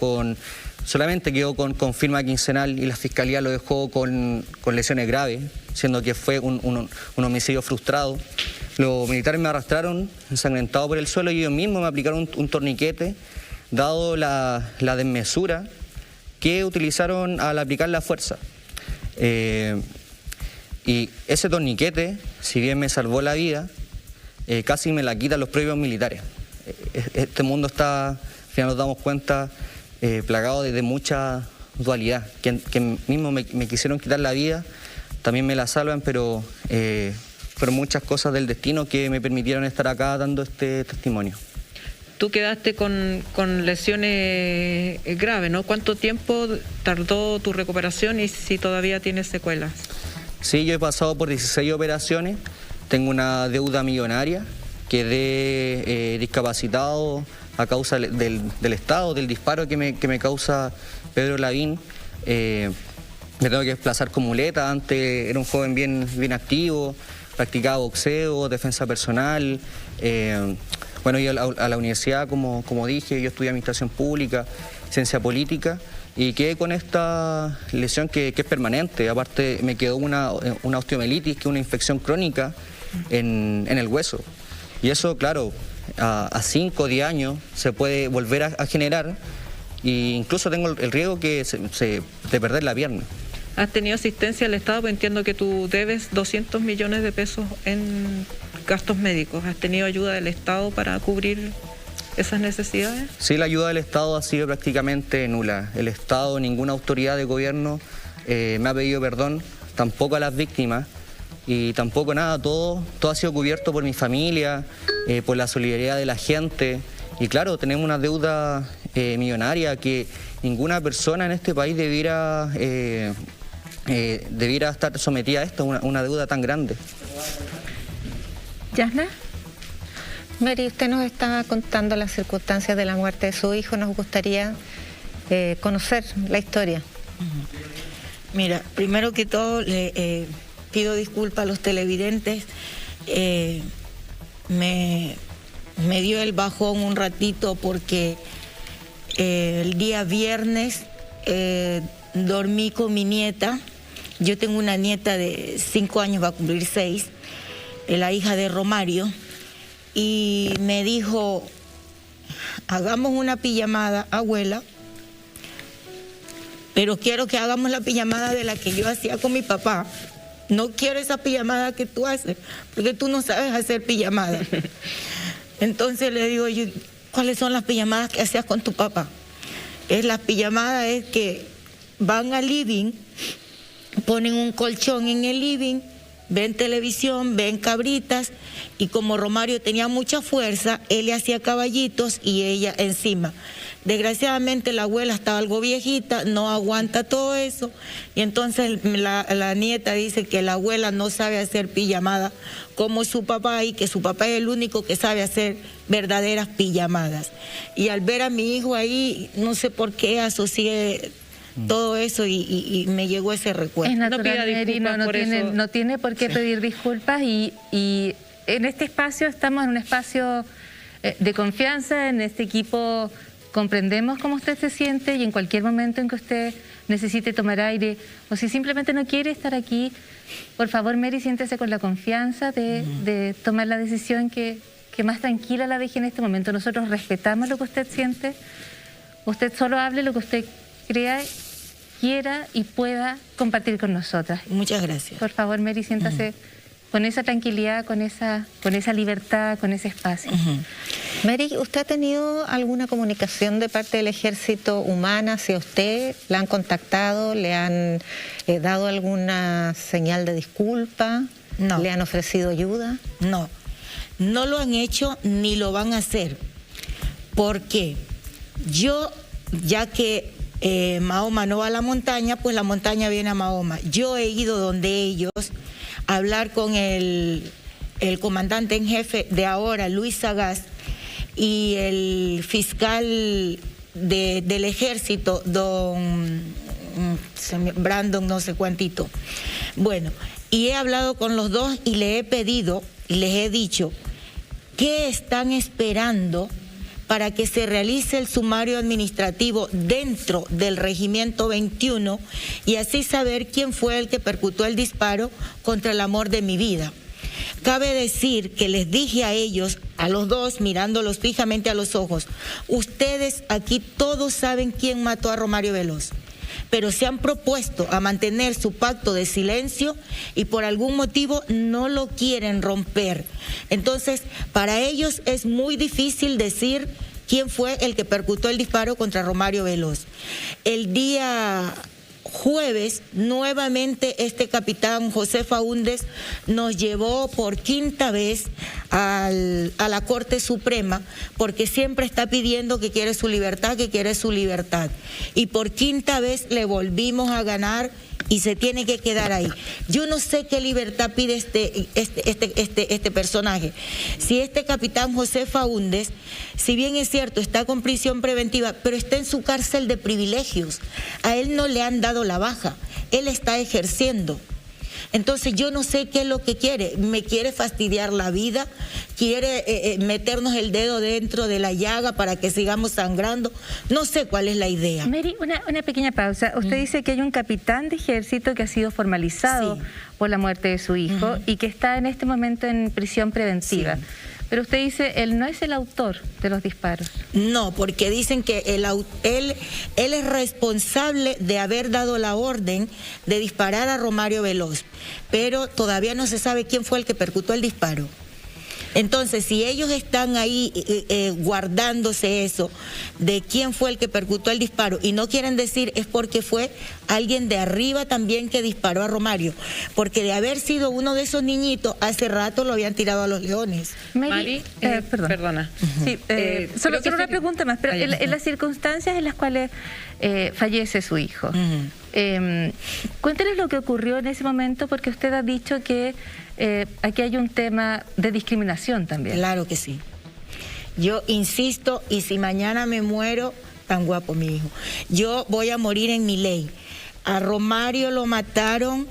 solamente quedó con firma quincenal, y la fiscalía lo dejó con lesiones graves, siendo que fue un homicidio frustrado. Los militares me arrastraron ensangrentado por el suelo, y ellos mismos me aplicaron un torniquete, dado la desmesura que utilizaron al aplicar la fuerza. Y ese torniquete, si bien me salvó la vida, casi me la quitan los propios militares. Este mundo está, al final nos damos cuenta, plagado de mucha dualidad. Que mismo me quisieron quitar la vida, también me la salvan, pero fueron muchas cosas del destino que me permitieron estar acá dando este testimonio. Tú quedaste con lesiones graves, ¿no? ¿Cuánto tiempo tardó tu recuperación y si todavía tienes secuelas? Sí, yo he pasado por 16 operaciones, tengo una deuda millonaria, quedé discapacitado a causa del Estado, del disparo que me causa Pedro Lavín. Me tengo que desplazar con muleta. Antes era un joven bien activo, practicaba boxeo, defensa personal. Yo a la universidad, como dije, yo estudié administración pública, ciencia política, y quedé con esta lesión que es permanente. Aparte me quedó una osteomelitis, que es una infección crónica en el hueso. Y eso, claro, a 5 o 10 años se puede volver a generar, e incluso tengo el riesgo de perder la pierna. ¿Has tenido asistencia del Estado? Pues entiendo que tú debes 200 millones de pesos en gastos médicos. ¿Has tenido ayuda del Estado para cubrir? esas necesidades? Sí, la ayuda del Estado ha sido prácticamente nula. El Estado, ninguna autoridad de gobierno me ha pedido perdón, tampoco a las víctimas. Y tampoco nada, todo ha sido cubierto por mi familia, por la solidaridad de la gente. Y claro, tenemos una deuda millonaria que ninguna persona en este país debiera estar sometida a esto, una deuda tan grande. ¿Yasna? Mary, usted nos está contando las circunstancias de la muerte de su hijo. Nos gustaría conocer la historia. Mira, primero que todo, pido disculpas a los televidentes. Me dio el bajón un ratito porque el día viernes dormí con mi nieta. Yo tengo una nieta de 5 años, va a cumplir 6, la hija de Romario, y me dijo, hagamos una pijamada, abuela, pero quiero que hagamos la pijamada de la que yo hacía con mi papá. No quiero esa pijamada que tú haces, porque tú no sabes hacer pijamada. Entonces le digo yo, ¿cuáles son las pijamadas que hacías con tu papá? Las pijamadas es que van al living, ponen un colchón en el living, ven televisión, ven cabritas, y como Romario tenía mucha fuerza, él le hacía caballitos y ella encima. Desgraciadamente la abuela estaba algo viejita, no aguanta todo eso, y entonces la nieta dice que la abuela no sabe hacer pijamada como su papá, y que su papá es el único que sabe hacer verdaderas pijamadas. Y al ver a mi hijo ahí, no sé por qué asocié todo eso y me llegó ese recuerdo. Es natural, Mary, no tiene por qué pedir disculpas, y en este espacio estamos en un espacio de confianza. En este equipo comprendemos cómo usted se siente, y en cualquier momento en que usted necesite tomar aire o si simplemente no quiere estar aquí, por favor, Mary, siéntese con la confianza de tomar la decisión que más tranquila la deje en este momento. Nosotros respetamos lo que usted siente. Usted solo hable lo que usted crea, quiera y pueda compartir con nosotras. Muchas gracias. Por favor, Mary, siéntase con esa tranquilidad, con esa libertad, con ese espacio. Mary, ¿usted ha tenido alguna comunicación de parte del Ejército Humana hacia usted? ¿La han contactado? ¿Le han dado alguna señal de disculpa? No. ¿Le han ofrecido ayuda? No, no lo han hecho ni lo van a hacer. ¿Por qué? Yo, ya que Mahoma no va a la montaña, pues la montaña viene a Mahoma. Yo he ido donde ellos a hablar con el comandante en jefe de ahora, Luis Sagaz, y el fiscal del ejército, don Brandon no sé cuántito. Bueno, y he hablado con los dos y les he pedido, y les he dicho, ¿qué están esperando para que se realice el sumario administrativo dentro del Regimiento 21 y así saber quién fue el que percutó el disparo contra el amor de mi vida? Cabe decir que les dije a ellos, a los dos, mirándolos fijamente a los ojos, ustedes aquí todos saben quién mató a Romario Veloz, pero se han propuesto a mantener su pacto de silencio y por algún motivo no lo quieren romper. Entonces, para ellos es muy difícil decir quién fue el que percutó el disparo contra Romario Veloz. El día jueves, nuevamente este capitán José Faúndez nos llevó por 5ª vez a la Corte Suprema, porque siempre está pidiendo que quiere su libertad, que quiere su libertad. Y por 5ª vez le volvimos a ganar y se tiene que quedar ahí. Yo no sé qué libertad pide este personaje. Si este capitán José Faúndez, si bien es cierto, está con prisión preventiva, pero está en su cárcel de privilegios. A él no le han dado la baja, él está ejerciendo. Entonces yo no sé qué es lo que quiere. Me quiere fastidiar la vida, quiere meternos el dedo dentro de la llaga para que sigamos sangrando. No sé cuál es la idea. Mary, una pequeña pausa. Usted dice que hay un capitán de ejército que ha sido formalizado por la muerte de su hijo y que está en este momento en prisión preventiva. Sí. Pero usted dice, él no es el autor de los disparos. No, porque dicen que él es responsable de haber dado la orden de disparar a Romario Veloz, pero todavía no se sabe quién fue el que percutó el disparo. Entonces, si ellos están ahí guardándose eso de quién fue el que percutó el disparo y no quieren decir, es porque fue alguien de arriba también que disparó a Romario, porque de haber sido uno de esos niñitos, hace rato lo habían tirado a los leones. Mari, perdona. Sí, solo una pregunta más, pero en las circunstancias en las cuales fallece su hijo, cuéntenos lo que ocurrió en ese momento, porque usted ha dicho que aquí hay un tema de discriminación también. Claro que sí. Yo insisto, y si mañana me muero, tan guapo mi hijo, yo voy a morir en mi ley. A Romario lo mataron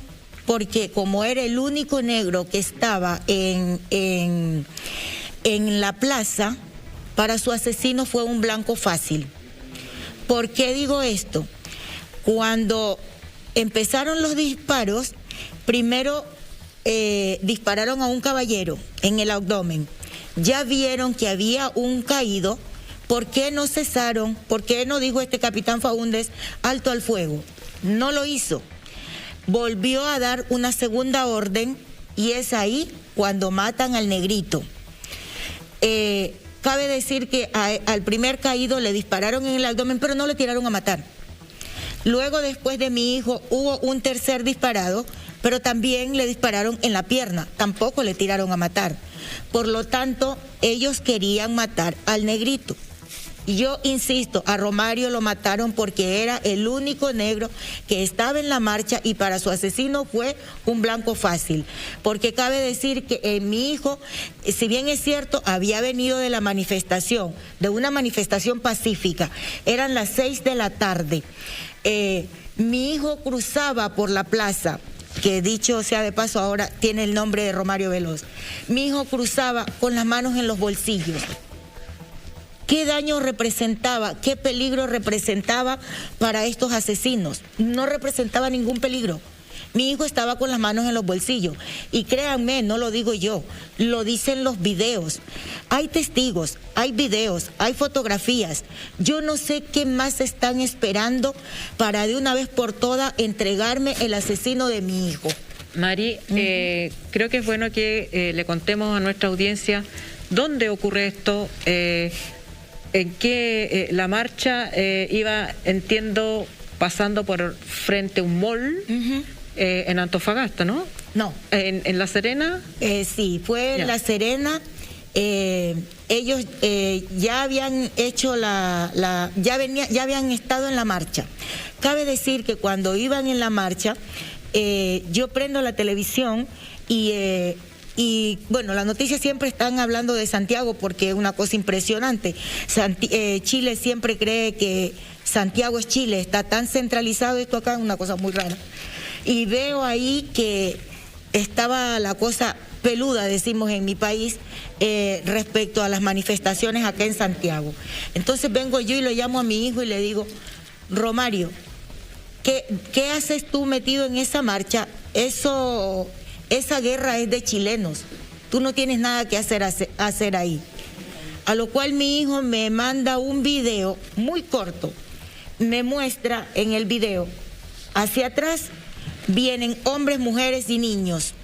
porque como era el único negro que estaba en la plaza, para su asesino fue un blanco fácil. ¿Por qué digo esto? Cuando empezaron los disparos, primero dispararon a un caballero en el abdomen. Ya vieron que había un caído. ¿Por qué no cesaron? ¿Por qué no dijo este capitán Faúndez alto al fuego? No lo hizo. Volvió a dar una segunda orden y es ahí cuando matan al negrito. Cabe decir que al primer caído le dispararon en el abdomen, pero no le tiraron a matar. Luego, después de mi hijo, hubo un tercer disparado, pero también le dispararon en la pierna, tampoco le tiraron a matar. Por lo tanto, ellos querían matar al negrito. Yo insisto, a Romario lo mataron porque era el único negro que estaba en la marcha y para su asesino fue un blanco fácil. Porque cabe decir que mi hijo, si bien es cierto, había venido de la manifestación, de una manifestación pacífica, eran las 6 de la tarde. Mi hijo cruzaba por la plaza, que dicho sea de paso ahora tiene el nombre de Romario Veloz. Mi hijo cruzaba con las manos en los bolsillos. ¿Qué daño representaba? ¿Qué peligro representaba para estos asesinos? No representaba ningún peligro. Mi hijo estaba con las manos en los bolsillos. Y créanme, no lo digo yo, lo dicen los videos. Hay testigos, hay videos, hay fotografías. Yo no sé qué más están esperando para de una vez por todas entregarme el asesino de mi hijo. Mari, creo que es bueno que le contemos a nuestra audiencia dónde ocurre esto, en que la marcha iba, entiendo, pasando por frente a un mall en Antofagasta, ¿no? No. ¿En La Serena? Sí, fue en La Serena. Ellos ya habían hecho ya habían estado en la marcha. Cabe decir que cuando iban en la marcha, yo prendo la televisión y bueno, las noticias siempre están hablando de Santiago porque es una cosa impresionante. Chile siempre cree que Santiago es Chile, está tan centralizado esto acá, es una cosa muy rara. Y veo ahí que estaba la cosa peluda, decimos en mi país, respecto a las manifestaciones acá en Santiago. Entonces vengo yo y lo llamo a mi hijo y le digo, Romario, ¿qué haces tú metido en esa marcha? Esa guerra es de chilenos, tú no tienes nada que hacer ahí. A lo cual mi hijo me manda un video muy corto, me muestra en el video, hacia atrás vienen hombres, mujeres y niños,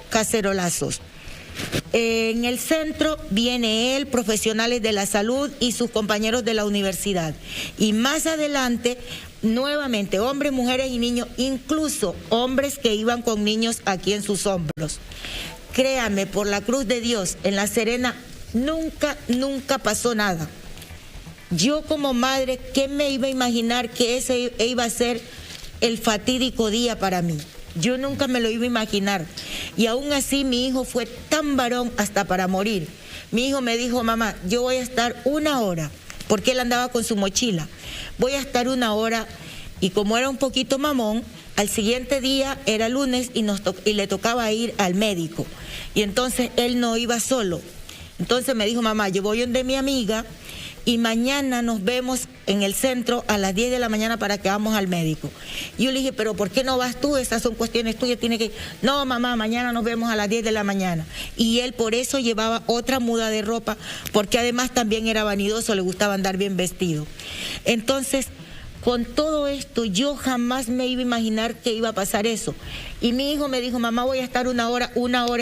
cacerolazos. En el centro viene él, profesionales de la salud y sus compañeros de la universidad. Y más adelante, nuevamente, hombres, mujeres y niños, incluso hombres que iban con niños aquí en sus hombros. Créame, por la cruz de Dios, en La Serena nunca pasó nada. Yo como madre, ¿qué me iba a imaginar que ese iba a ser el fatídico día para mí? Yo nunca me lo iba a imaginar. Y aún así mi hijo fue tan varón hasta para morir. Mi hijo me dijo, mamá, yo voy a estar 1 hora, porque él andaba con su mochila. Voy a estar 1 hora, y como era un poquito mamón, al siguiente día era lunes y le tocaba ir al médico. Y entonces él no iba solo. Entonces me dijo, mamá, yo voy donde mi amiga y mañana nos vemos en el centro a las 10 de la mañana para que vamos al médico. Y yo le dije, pero ¿por qué no vas tú? Esas son cuestiones tuyas, tiene que... No, mamá, mañana nos vemos a las 10 de la mañana. Y él por eso llevaba otra muda de ropa, porque además también era vanidoso, le gustaba andar bien vestido. Entonces, con todo esto, yo jamás me iba a imaginar que iba a pasar eso. Y mi hijo me dijo, mamá, voy a estar una hora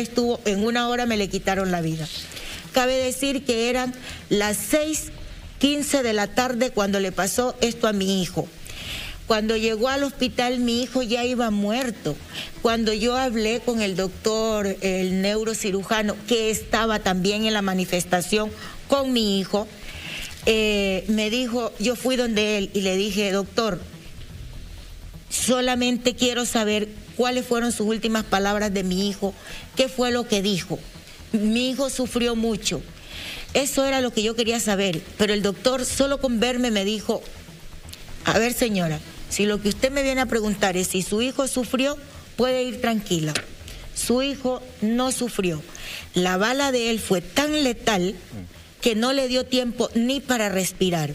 estuvo, en una hora me le quitaron la vida. Cabe decir que eran las 6:15 de la tarde cuando le pasó esto a mi hijo. Cuando llegó al hospital, mi hijo ya iba muerto. Cuando yo hablé con el doctor, el neurocirujano, que estaba también en la manifestación con mi hijo, me dijo, yo fui donde él y le dije, doctor, solamente quiero saber cuáles fueron sus últimas palabras de mi hijo, qué fue lo que dijo. Mi hijo sufrió mucho. Eso era lo que yo quería saber, pero el doctor solo con verme me dijo, a ver señora, si lo que usted me viene a preguntar es si su hijo sufrió, puede ir tranquila. Su hijo no sufrió. La bala de él fue tan letal que no le dio tiempo ni para respirar.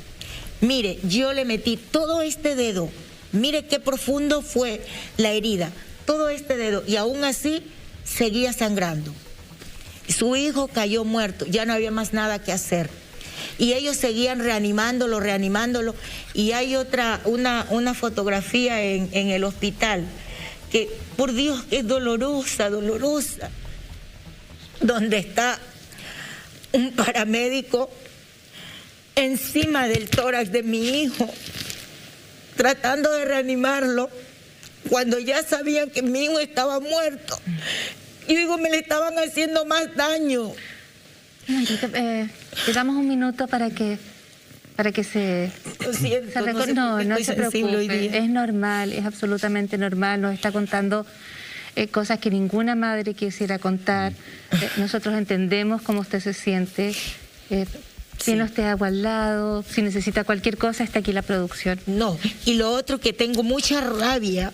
Mire, yo le metí todo este dedo, mire qué profundo fue la herida, todo este dedo, y aún así seguía sangrando. Su hijo cayó muerto, ya no había más nada que hacer. Y ellos seguían reanimándolo, y hay una fotografía en el hospital, que por Dios es dolorosa, donde está un paramédico encima del tórax de mi hijo, tratando de reanimarlo, cuando ya sabían que mi hijo estaba muerto. Yo digo, me le estaban haciendo más daño. Te damos un minuto para que se... Lo siento, no se preocupe, es normal, es absolutamente normal, nos está contando cosas que ninguna madre quisiera contar. Nosotros entendemos cómo usted se siente. Tiene usted agua al lado, si necesita cualquier cosa, está aquí la producción. No, y lo otro que tengo mucha rabia,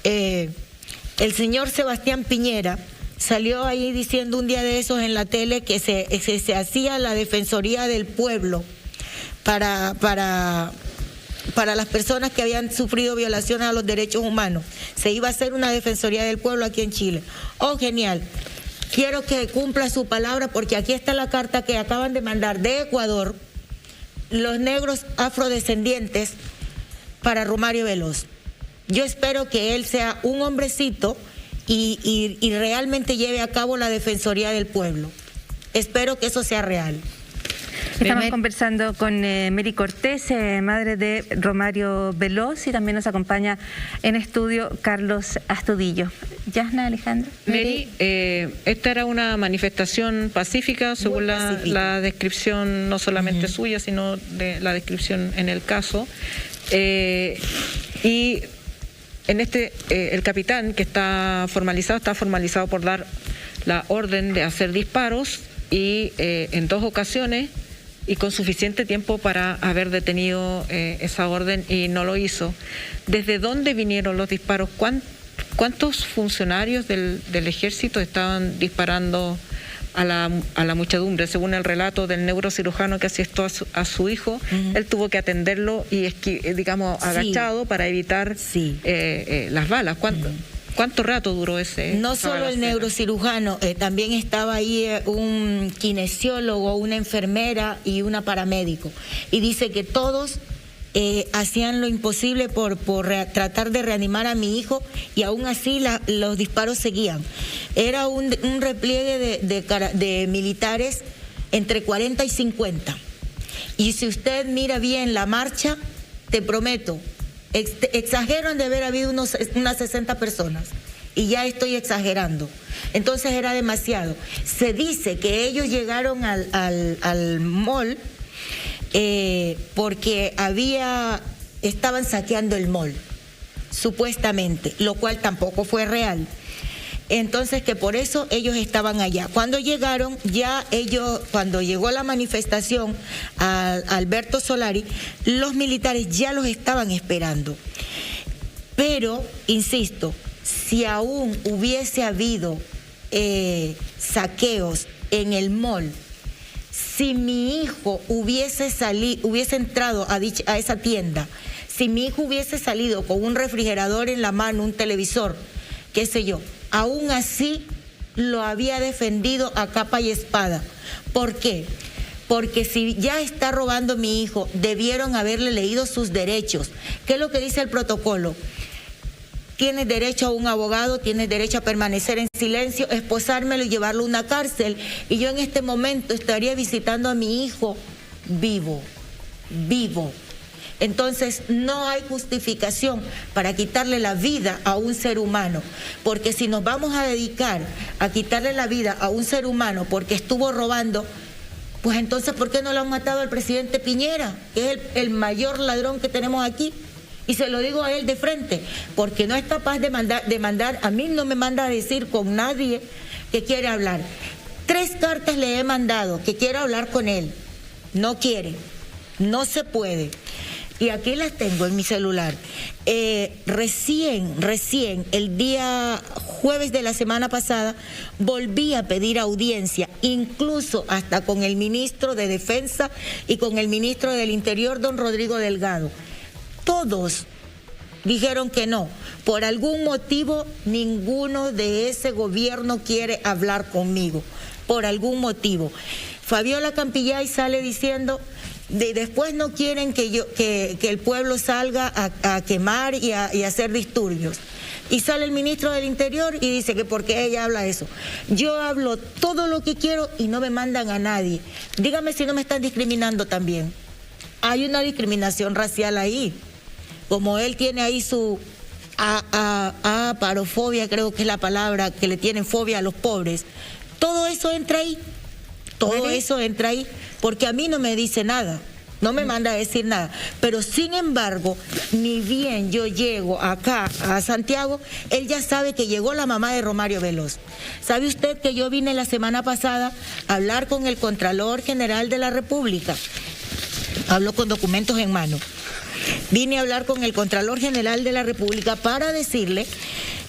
el señor Sebastián Piñera salió ahí diciendo un día de esos en la tele que se hacía la Defensoría del Pueblo para las personas que habían sufrido violaciones a los derechos humanos. Se iba a hacer una Defensoría del Pueblo aquí en Chile. Oh, genial. Quiero que cumpla su palabra porque aquí está la carta que acaban de mandar de Ecuador los negros afrodescendientes para Romario Veloz. Yo espero que él sea un hombrecito y realmente lleve a cabo la Defensoría del Pueblo. Espero que eso sea real. Estamos conversando con Mary Cortés, madre de Romario Veloz, y también nos acompaña en estudio Carlos Astudillo. ¿Yasna, Alejandra? Mary, esta era una manifestación pacífica, según la descripción no solamente suya, sino de la descripción en el caso. Y en el capitán que está formalizado por dar la orden de hacer disparos, y en 2 ocasiones y con suficiente tiempo para haber detenido esa orden, y no lo hizo. ¿Desde dónde vinieron los disparos? ¿Cuántos funcionarios del ejército estaban disparando a la muchedumbre? Según el relato del neurocirujano que asistió a su hijo, él tuvo que atenderlo y agachado para evitar las balas. ¿Cuánto rato duró ese? No solo el neurocirujano, también estaba ahí un kinesiólogo, una enfermera y una paramédico. Y dice que todos hacían lo imposible por tratar de reanimar a mi hijo, y aún así los disparos seguían. Era un repliegue de militares entre 40 y 50. Y si usted mira bien la marcha, te prometo, exagero en de haber habido unas 60 personas, y ya estoy exagerando. Entonces era demasiado. Se dice que ellos llegaron al mall porque estaban saqueando el mall, supuestamente, lo cual tampoco fue real. Entonces, que por eso ellos estaban allá. Cuando llegaron, cuando llegó la manifestación a Alberto Solari, los militares ya los estaban esperando. Pero, insisto, si aún hubiese habido saqueos en el mall, si mi hijo hubiese entrado a esa tienda, si mi hijo hubiese salido con un refrigerador en la mano, un televisor, qué sé yo, aún así lo había defendido a capa y espada. ¿Por qué? porque si ya está robando mi hijo, debieron haberle leído sus derechos. ¿Qué es lo que dice el protocolo? Tienes derecho a un abogado, tienes derecho a permanecer en silencio, esposármelo y llevarlo a una cárcel. Y yo en este momento estaría visitando a mi hijo vivo. Entonces no hay justificación para quitarle la vida a un ser humano, porque si nos vamos a dedicar a quitarle la vida a un ser humano porque estuvo robando, pues entonces ¿por qué no lo han matado al presidente Piñera, que es el mayor ladrón que tenemos aquí? Y se lo digo a él de frente, porque no es capaz de mandar, a mí no me manda a decir con nadie que quiere hablar. 3 cartas le he mandado que quiero hablar con él, no quiere, no se puede. Y aquí las tengo en mi celular. Recién, el día jueves de la semana pasada, volví a pedir audiencia, incluso hasta con el ministro de Defensa y con el ministro del Interior, don Rodrigo Delgado. Todos dijeron que no. Por algún motivo, ninguno de ese gobierno quiere hablar conmigo. Por algún motivo. Fabiola Campillay sale diciendo... después no quieren que el pueblo salga a quemar y a hacer disturbios. Y sale el ministro del Interior y dice que porque ella habla eso. Yo hablo todo lo que quiero y no me mandan a nadie. Dígame si no me están discriminando también. Hay una discriminación racial ahí. Como él tiene ahí su aparofobia, creo que es la palabra, que le tienen fobia a los pobres. Todo eso entra ahí. Todo eso entra ahí, porque a mí no me dice nada, no me manda a decir nada. Pero sin embargo, ni bien yo llego acá a Santiago, él ya sabe que llegó la mamá de Romario Veloz. ¿Sabe usted que yo vine la semana pasada a hablar con el Contralor General de la República? Hablo con documentos en mano. Vine a hablar con el Contralor General de la República para decirle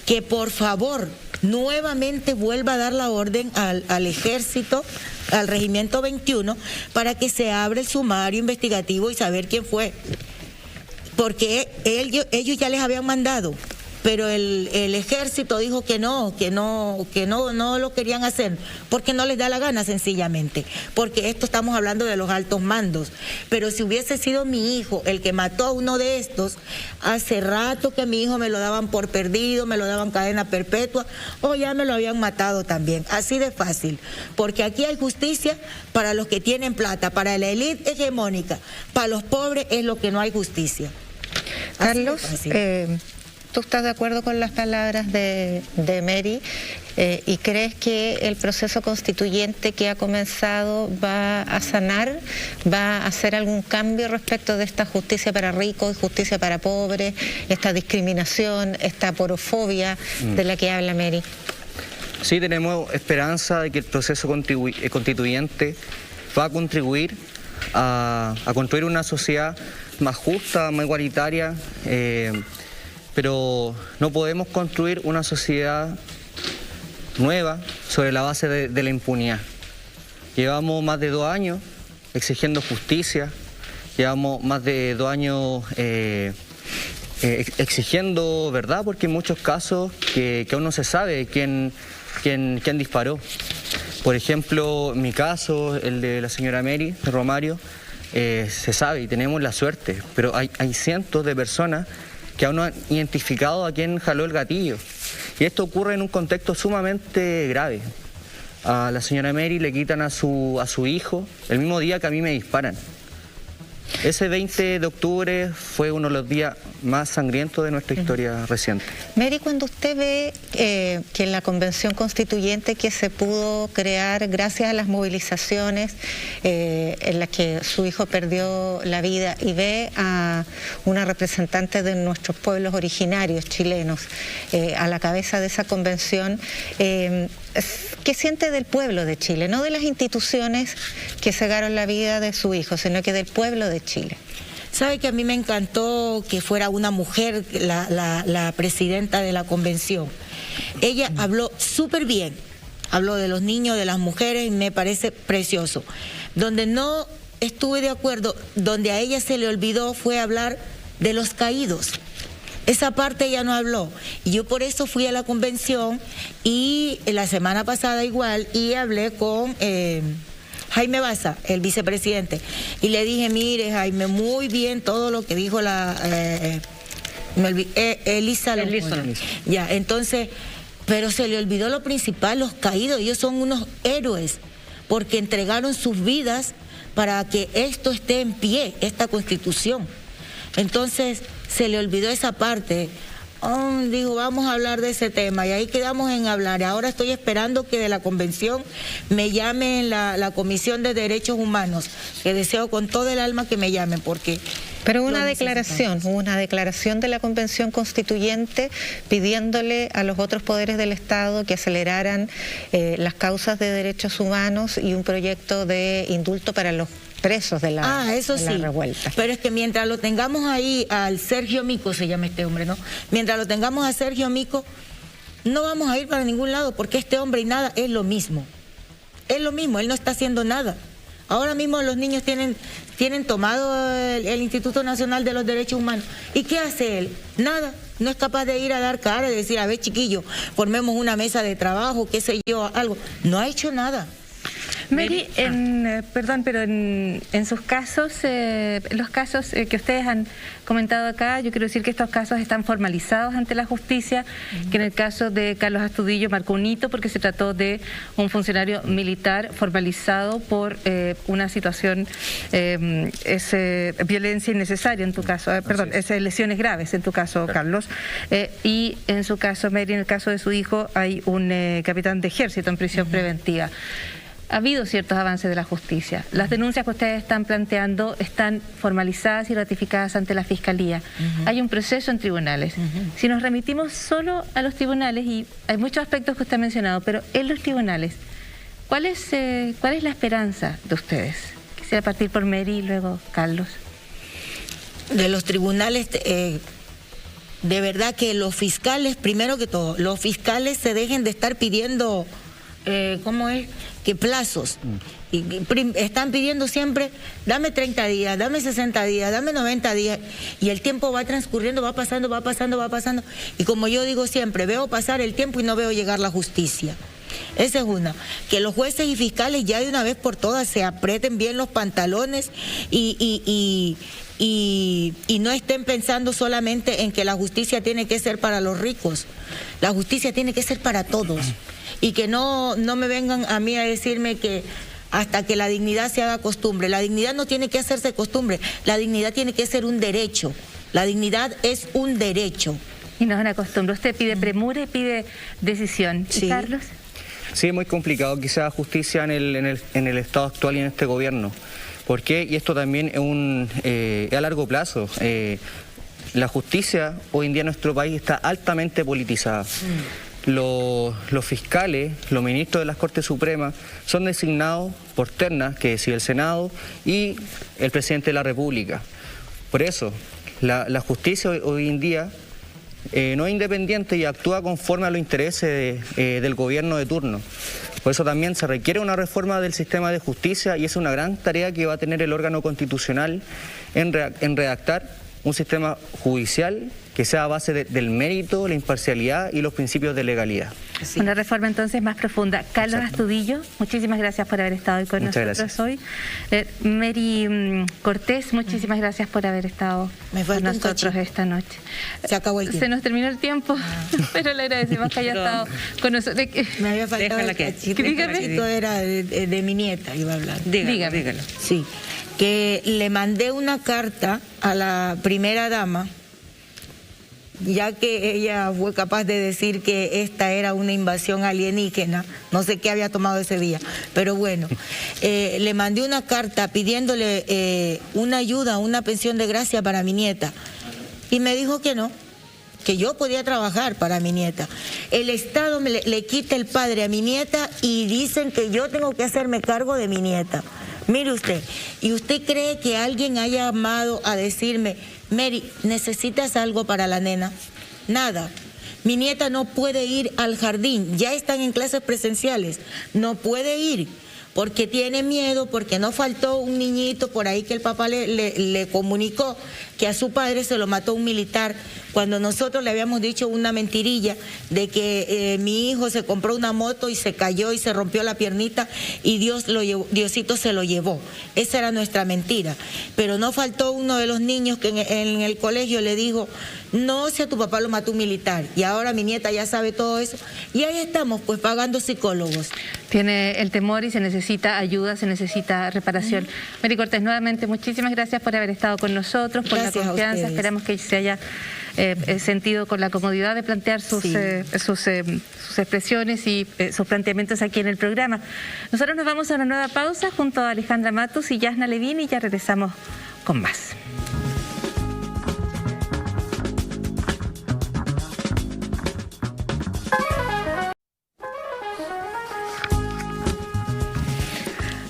que por favor nuevamente vuelva a dar la orden al Ejército, al Regimiento 21, para que se abra el sumario investigativo y saber quién fue. Porque ellos ya les habían mandado, pero el Ejército dijo que no lo querían hacer, porque no les da la gana sencillamente, porque esto estamos hablando de los altos mandos. Pero si hubiese sido mi hijo el que mató a uno de estos, hace rato que a mi hijo me lo daban por perdido, me lo daban cadena perpetua, o ya me lo habían matado también, así de fácil, porque aquí hay justicia para los que tienen plata, para la élite hegemónica, para los pobres es lo que no hay justicia. Carlos, ¿tú estás de acuerdo con las palabras de Mary y crees que el proceso constituyente que ha comenzado va a sanar, va a hacer algún cambio respecto de esta justicia para ricos y justicia para pobres, esta discriminación, esta aporofobia de la que habla Mary? Sí, tenemos esperanza de que el proceso constituyente va a contribuir a construir una sociedad más justa, más igualitaria, pero no podemos construir una sociedad nueva sobre la base de la impunidad. Llevamos más de 2 años exigiendo justicia, llevamos más de 2 años exigiendo verdad, porque hay muchos casos que aún no se sabe quién disparó. Por ejemplo, mi caso, el de la señora Mary, de Romario, se sabe y tenemos la suerte, pero hay cientos de personas que aún no han identificado a quién jaló el gatillo. Y esto ocurre en un contexto sumamente grave. A la señora Mary le quitan a su hijo el mismo día que a mí me disparan. Ese 20 de octubre fue uno de los días más sangrientos de nuestra historia reciente. Mary, cuando usted ve que en la Convención Constituyente que se pudo crear gracias a las movilizaciones en las que su hijo perdió la vida, y ve a una representante de nuestros pueblos originarios chilenos a la cabeza de esa convención, ¿qué siente del pueblo de Chile? No de las instituciones que cegaron la vida de su hijo, sino que del pueblo de Chile. Sabe que a mí me encantó que fuera una mujer la presidenta de la convención. Ella habló súper bien, habló de los niños, de las mujeres, y me parece precioso. Donde no estuve de acuerdo, donde a ella se le olvidó, fue hablar de los caídos. Esa parte ella no habló, y yo por eso fui a la convención, y la semana pasada igual, y hablé con Jaime Baza, el vicepresidente, y le dije, mire Jaime, muy bien todo lo que dijo Elisa. Ya, entonces, pero se le olvidó lo principal, los caídos. Ellos son unos héroes porque entregaron sus vidas para que esto esté en pie, esta Constitución. Entonces se le olvidó esa parte. Dijo, vamos a hablar de ese tema, y ahí quedamos en hablar. Ahora estoy esperando que de la convención me llamen la Comisión de Derechos Humanos, que deseo con todo el alma que me llamen, porque... Pero hubo una declaración de la Convención Constituyente pidiéndole a los otros poderes del Estado que aceleraran las causas de derechos humanos y un proyecto de indulto para los presos de la revuelta. Pero es que mientras lo tengamos ahí al Sergio Mico, se llama este hombre, ¿no? Mientras lo tengamos a Sergio Mico, no vamos a ir para ningún lado, porque este hombre y nada es lo mismo. Es lo mismo, él no está haciendo nada. Ahora mismo los niños tienen tomado el Instituto Nacional de los Derechos Humanos. ¿Y qué hace él? Nada. No es capaz de ir a dar cara y decir, a ver, chiquillos, formemos una mesa de trabajo, qué sé yo, algo. No ha hecho nada. Mary, perdón, pero en sus casos, los casos que ustedes han comentado acá, yo quiero decir que estos casos están formalizados ante la justicia, que en el caso de Carlos Astudillo marcó un hito porque se trató de un funcionario militar formalizado por una situación, es violencia innecesaria en tu caso, es lesiones graves en tu caso, Carlos, y en su caso, Mary, en el caso de su hijo, hay un capitán de ejército en prisión preventiva. Ha habido ciertos avances de la justicia. Las denuncias que ustedes están planteando están formalizadas y ratificadas ante la Fiscalía. Hay un proceso en tribunales. Si nos remitimos solo a los tribunales, y hay muchos aspectos que usted ha mencionado, pero en los tribunales, ¿cuál es la esperanza de ustedes? Quisiera partir por Mary y luego Carlos. De los tribunales, de verdad que los fiscales, primero que todo, los fiscales se dejen de estar pidiendo... ¿cómo es? Que plazos. Y están pidiendo siempre, dame 30 días, dame 60 días, dame 90 días. Y el tiempo va transcurriendo, va pasando. Y como yo digo siempre, veo pasar el tiempo y no veo llegar la justicia. Esa es una. Que los jueces y fiscales ya de una vez por todas se aprieten bien los pantalones y no estén pensando solamente en que la justicia tiene que ser para los ricos. La justicia tiene que ser para todos. Y que no me vengan a mí a decirme que hasta que la dignidad se haga costumbre. La dignidad no tiene que hacerse costumbre, la dignidad tiene que ser un derecho. La dignidad es un derecho. Y no es una costumbre. Usted pide premura y pide decisión. ¿Y Carlos? Sí, es muy complicado que se haga justicia en el estado actual y en este gobierno. ¿Por qué? Y esto también es a largo plazo. La justicia hoy en día en nuestro país está altamente politizada. Los fiscales, los ministros de las Cortes Supremas son designados por ternas que decide el Senado y el presidente de la República. Por eso, la justicia hoy en día no es independiente y actúa conforme a los intereses del gobierno de turno. Por eso también se requiere una reforma del sistema de justicia y es una gran tarea que va a tener el órgano constitucional en redactar un sistema judicial que sea a base del mérito, la imparcialidad y los principios de legalidad. Sí. Una reforma entonces más profunda. Carlos Astudillo, muchísimas gracias por haber estado hoy con nosotros hoy. Mary Cortés, muchísimas gracias por haber estado con nosotros esta noche. Se acabó el tiempo. Se nos terminó el tiempo, pero le agradecemos que haya estado con nosotros. Me había faltado el cachito, era de mi nieta, iba a hablar. Dígalo. Sí, que le mandé una carta a la primera dama, ya que ella fue capaz de decir que esta era una invasión alienígena, no sé qué había tomado ese día, pero bueno, le mandé una carta pidiéndole una ayuda, una pensión de gracia para mi nieta, y me dijo que no, que yo podía trabajar para mi nieta. El Estado le quita el padre a mi nieta y dicen que yo tengo que hacerme cargo de mi nieta. Mire usted, ¿y usted cree que alguien haya llamado a decirme, Mary, ¿necesitas algo para la nena? Nada. Mi nieta no puede ir al jardín, ya están en clases presenciales, no puede ir, porque tiene miedo, porque no faltó un niñito por ahí que el papá le comunicó que a su padre se lo mató un militar, cuando nosotros le habíamos dicho una mentirilla de que mi hijo se compró una moto y se cayó y se rompió la piernita y Diosito se lo llevó. Esa era nuestra mentira. Pero no faltó uno de los niños que en el colegio le dijo, no, si a tu papá lo mató un militar. Y ahora mi nieta ya sabe todo eso. Y ahí estamos, pues, pagando psicólogos. Tiene el temor y se necesita ayuda, se necesita reparación. Mary Cortés, nuevamente, muchísimas gracias por haber estado con nosotros, por la confianza. Esperamos que se haya sentido con la comodidad de plantear sus expresiones y sus planteamientos aquí en el programa. Nosotros nos vamos a una nueva pausa junto a Alejandra Matus y Yasna Levín y ya regresamos con más.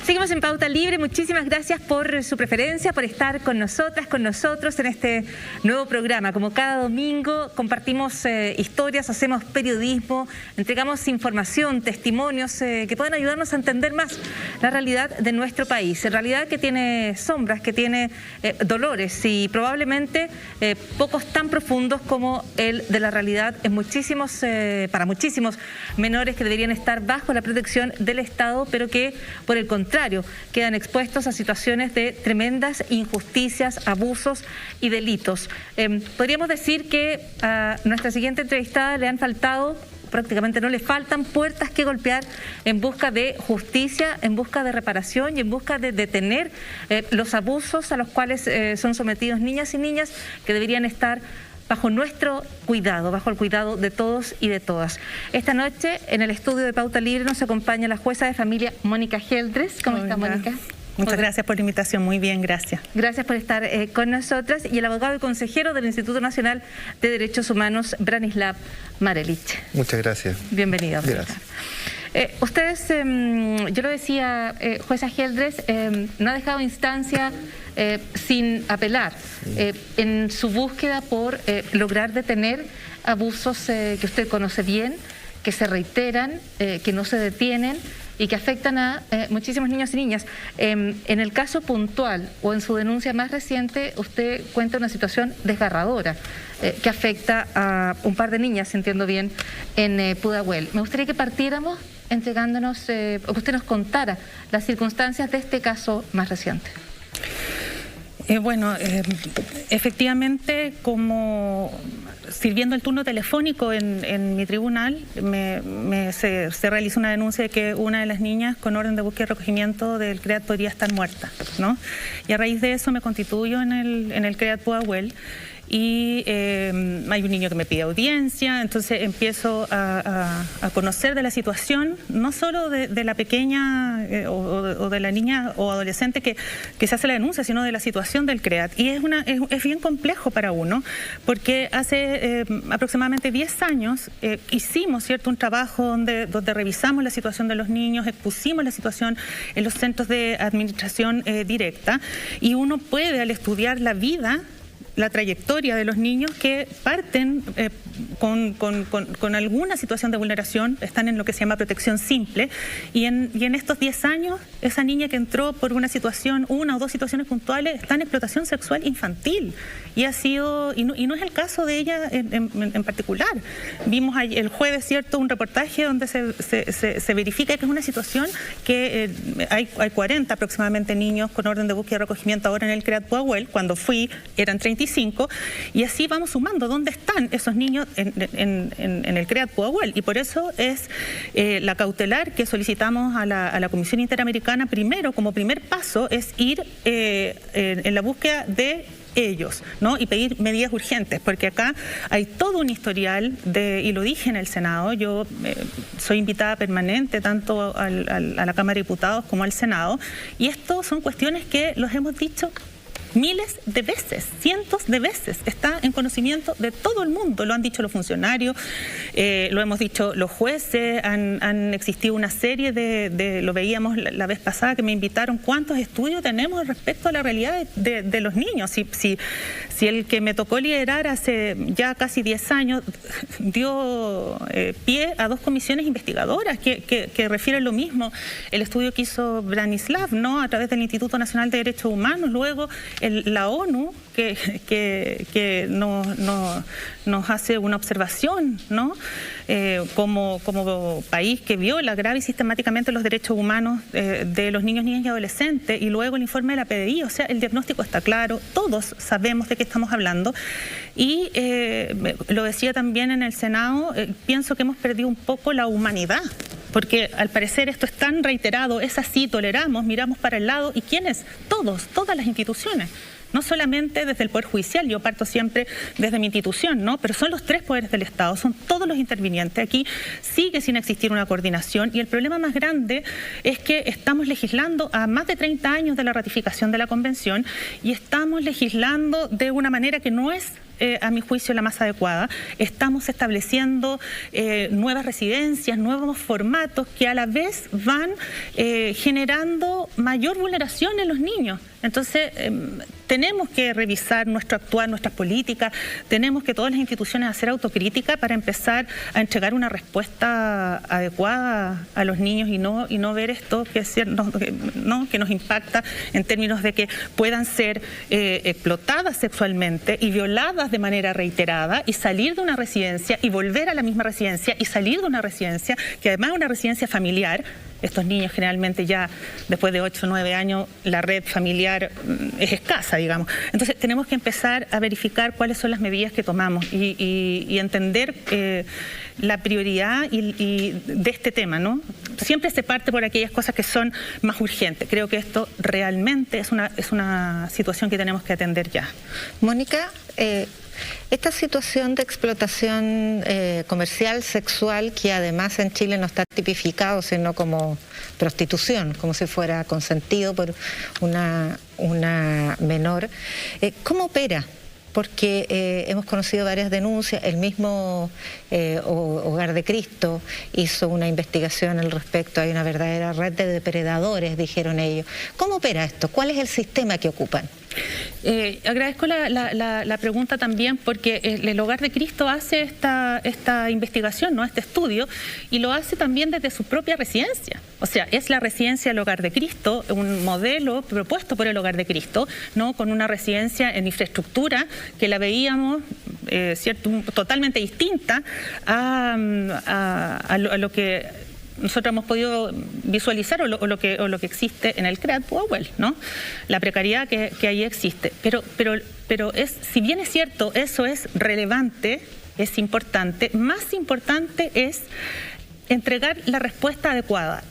Seguimos en Pauta Libre. Muchísimas gracias por su preferencia, por estar con nosotras, con nosotros en este nuevo programa. Como cada domingo compartimos historias, hacemos periodismo, entregamos información, testimonios que pueden ayudarnos a entender más la realidad de nuestro país. En realidad que tiene sombras, que tiene dolores y probablemente pocos tan profundos como el de la realidad en para muchísimos menores que deberían estar bajo la protección del Estado, pero que por el contrario quedan expuestos a situaciones de tremendas injusticias, abusos y delitos. Podríamos decir que a nuestra siguiente entrevistada le han faltado, prácticamente no le faltan puertas que golpear en busca de justicia, en busca de reparación y en busca de detener los abusos a los cuales son sometidos niñas y niñas que deberían estar bajo nuestro cuidado, bajo el cuidado de todos y de todas. Esta noche en el estudio de Pauta Libre nos acompaña la jueza de familia Mónica Geldres. ¿Cómo está, Mónica? Muchas gracias por la invitación, muy bien, gracias. Gracias por estar con nosotras. Y el abogado y consejero del Instituto Nacional de Derechos Humanos, Branislav Marelich. Muchas gracias. Bienvenido. Gracias. Ustedes, yo lo decía, jueza Geldres, no ha dejado instancia sin apelar en su búsqueda por lograr detener abusos que usted conoce bien, que se reiteran, que no se detienen y que afectan a muchísimos niños y niñas. En el caso puntual o en su denuncia más reciente, usted cuenta una situación desgarradora que afecta a un par de niñas, entiendo bien, en Pudahuel. Me gustaría que partiéramos entregándonos, o que usted nos contara las circunstancias de este caso más reciente. Efectivamente, como sirviendo el turno telefónico en mi tribunal, se realizó una denuncia de que una de las niñas con orden de búsqueda y recogimiento del CREAT podría estar muerta, ¿no? Y a raíz de eso me constituyo en el CREAT Pudahuel. Y hay un niño que me pide audiencia, entonces empiezo a conocer de la situación, no solo de la pequeña o de la niña o adolescente que se hace la denuncia, sino de la situación del CREAT. Y es bien complejo para uno, porque hace aproximadamente 10 años hicimos un trabajo donde revisamos la situación de los niños, expusimos la situación en los centros de administración directa, y uno puede, al estudiar la vida, la trayectoria de los niños que parten con alguna situación de vulneración, están en lo que se llama protección simple, y en estos 10 años esa niña que entró por una o dos situaciones puntuales está en explotación sexual infantil, y ha sido, y no es el caso de ella en particular. Vimos el jueves, un reportaje donde se verifica que es una situación que hay 40 aproximadamente niños con orden de búsqueda y recogimiento ahora en el CREAT Pudahuel. Cuando fui eran 35, y así vamos sumando dónde están esos niños en el CREAT Pudahuel. Y por eso es la cautelar que solicitamos a la Comisión Interamericana, primero, como primer paso, es ir en la búsqueda de ellos, ¿no? Y pedir medidas urgentes, porque acá hay todo un historial y lo dije en el Senado, yo soy invitada permanente tanto a la Cámara de Diputados como al Senado, y esto son cuestiones que los hemos dicho miles de veces, cientos de veces. Está en conocimiento de todo el mundo, lo han dicho los funcionarios, lo hemos dicho los jueces, han existido una serie lo veíamos la vez pasada que me invitaron, cuántos estudios tenemos respecto a la realidad de los niños. Si el que me tocó liderar hace ya casi 10 años dio pie a 2 comisiones investigadoras que refieren lo mismo. El estudio que hizo Branislav, ¿no?, a través del Instituto Nacional de Derechos Humanos, luego la ONU que nos hace una observación, ¿no?, como país que viola grave y sistemáticamente los derechos humanos de los niños, niñas y adolescentes, y luego el informe de la PDI. O sea, el diagnóstico está claro, todos sabemos de qué estamos hablando, y lo decía también en el Senado, pienso que hemos perdido un poco la humanidad, porque al parecer esto es tan reiterado, es así, toleramos, miramos para el lado, ¿y quiénes? Todas las instituciones. No solamente desde el Poder Judicial, yo parto siempre desde mi institución, ¿no?, pero son los 3 poderes del Estado, son todos los intervinientes. Aquí sigue sin existir una coordinación, y el problema más grande es que estamos legislando a más de 30 años de la ratificación de la Convención, y estamos legislando de una manera que no es, a mi juicio, la más adecuada. Estamos estableciendo nuevas residencias, nuevos formatos que a la vez van generando mayor vulneración en los niños. Entonces, tenemos que revisar nuestro actuar, nuestras políticas, tenemos que todas las instituciones hacer autocrítica para empezar a entregar una respuesta adecuada a los niños, y no ver esto que nos impacta en términos de que puedan ser explotadas sexualmente y violadas de manera reiterada, y salir de una residencia y volver a la misma residencia y salir de una residencia, que además es una residencia familiar. Estos niños generalmente ya después de 8 o 9 años la red familiar es escasa, digamos. Entonces tenemos que empezar a verificar cuáles son las medidas que tomamos y entender la prioridad de este tema, ¿no? Siempre se parte por aquellas cosas que son más urgentes. Creo que esto realmente es una situación que tenemos que atender ya. Mónica, esta situación de explotación comercial, sexual, que además en Chile no está tipificado, sino como prostitución, como si fuera consentido por una menor, ¿cómo opera? Porque hemos conocido varias denuncias, el mismo Hogar de Cristo hizo una investigación al respecto, hay una verdadera red de depredadores, dijeron ellos. ¿Cómo opera esto? ¿Cuál es el sistema que ocupan? Agradezco la pregunta también, porque el Hogar de Cristo hace esta investigación, ¿no?, este estudio, y lo hace también desde su propia residencia. O sea, es la residencia del Hogar de Cristo, un modelo propuesto por el Hogar de Cristo, ¿no?, con una residencia en infraestructura que la veíamos totalmente distinta a lo que nosotros hemos podido visualizar o lo que existe en el CREAT Powell, ¿no? La precariedad que ahí existe. Pero si bien es cierto, eso es relevante, es importante, más importante es entregar la respuesta adecuada.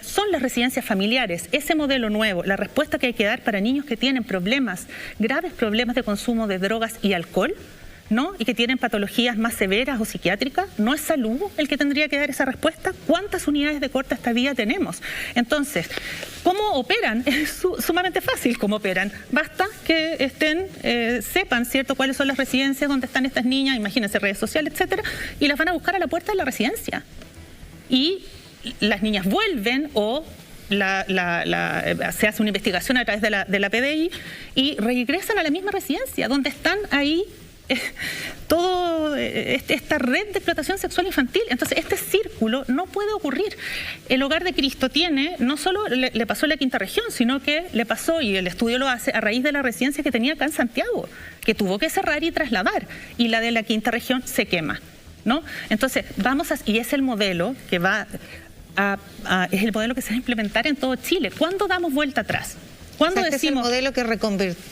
Son las residencias familiares, ese modelo nuevo, la respuesta que hay que dar para niños que tienen graves problemas de consumo de drogas y alcohol, ¿no?, y que tienen patologías más severas o psiquiátricas. ¿No es salud el que tendría que dar esa respuesta? ¿Cuántas unidades de corta estadía tenemos? Entonces, ¿cómo operan? Es sumamente fácil cómo operan. Basta que sepan, ¿cierto?, cuáles son las residencias donde están estas niñas, imagínense, redes sociales, etcétera, y las van a buscar a la puerta de la residencia. Y las niñas vuelven o se hace una investigación a través de la PDI y regresan a la misma residencia, donde están ahí toda esta red de explotación sexual infantil. Entonces, este círculo no puede ocurrir. El Hogar de Cristo no solo le pasó en la Quinta Región, sino que le pasó, y el estudio lo hace, a raíz de la residencia que tenía acá en Santiago, que tuvo que cerrar y trasladar, y la de la Quinta Región se quema, ¿no? Entonces, y es el modelo que es el modelo que se va a implementar en todo Chile. ¿Cuándo damos vuelta atrás? ¿Cuándo decimos? Es el modelo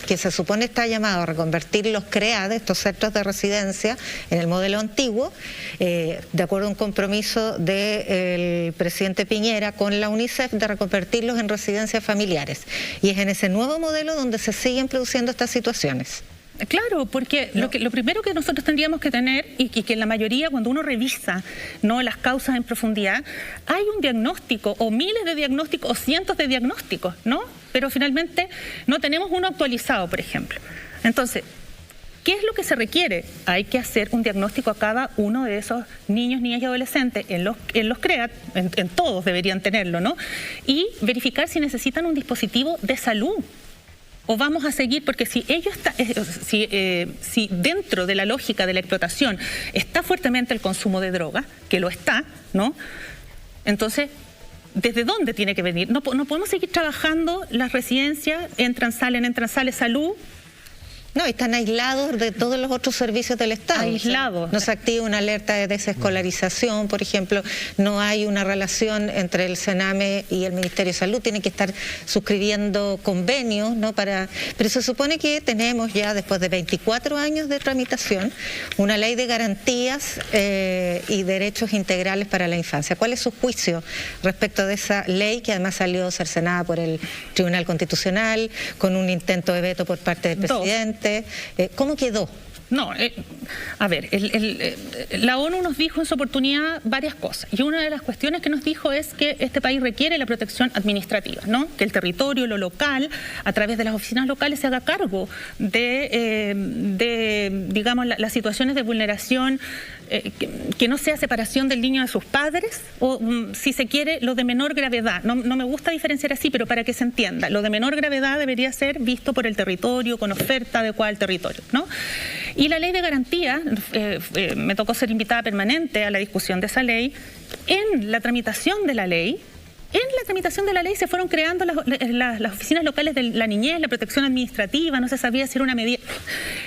que se supone está llamado a reconvertir los CREAD, estos centros de residencia, en el modelo antiguo, de acuerdo a un compromiso del presidente Piñera con la UNICEF de reconvertirlos en residencias familiares. Y es en ese nuevo modelo donde se siguen produciendo estas situaciones. Claro, porque lo primero que nosotros tendríamos que tener, y que en la mayoría, cuando uno revisa, ¿no?, las causas en profundidad, hay un diagnóstico, o miles de diagnósticos, o cientos de diagnósticos, ¿no?, pero finalmente no tenemos uno actualizado, por ejemplo. Entonces, ¿qué es lo que se requiere? Hay que hacer un diagnóstico a cada uno de esos niños, niñas y adolescentes, en los CREAT, en todos deberían tenerlo, ¿no? Y verificar si necesitan un dispositivo de salud. O vamos a seguir, porque si dentro de la lógica de la explotación está fuertemente el consumo de droga, que lo está, ¿no? Entonces, ¿desde dónde tiene que venir? No podemos seguir trabajando las residencias, entran, sales, salud. No, están aislados de todos los otros servicios del Estado. Aislados. No se activa una alerta de desescolarización, por ejemplo, no hay una relación entre el Sename y el Ministerio de Salud, tienen que estar suscribiendo convenios, ¿no? Pero se supone que tenemos ya, después de 24 años de tramitación, una ley de garantías y derechos integrales para la infancia. ¿Cuál es su juicio respecto de esa ley, que además salió cercenada por el Tribunal Constitucional, con un intento de veto por parte del presidente? ¿Cómo quedó? No, a ver, la ONU nos dijo en su oportunidad varias cosas, y una de las cuestiones que nos dijo es que este país requiere la protección administrativa, ¿no? Que el territorio, lo local, a través de las oficinas locales se haga cargo de digamos, las situaciones de vulneración, que no sea separación del niño de sus padres, o si se quiere, lo de menor gravedad. No me gusta diferenciar así, pero para que se entienda, lo de menor gravedad debería ser visto por el territorio, con oferta adecuada al territorio, ¿no? Y la ley de garantía, me tocó ser invitada permanente a la discusión de esa ley. En la tramitación de la ley se fueron creando las oficinas locales de la niñez, la protección administrativa, no se sabía si era una medida.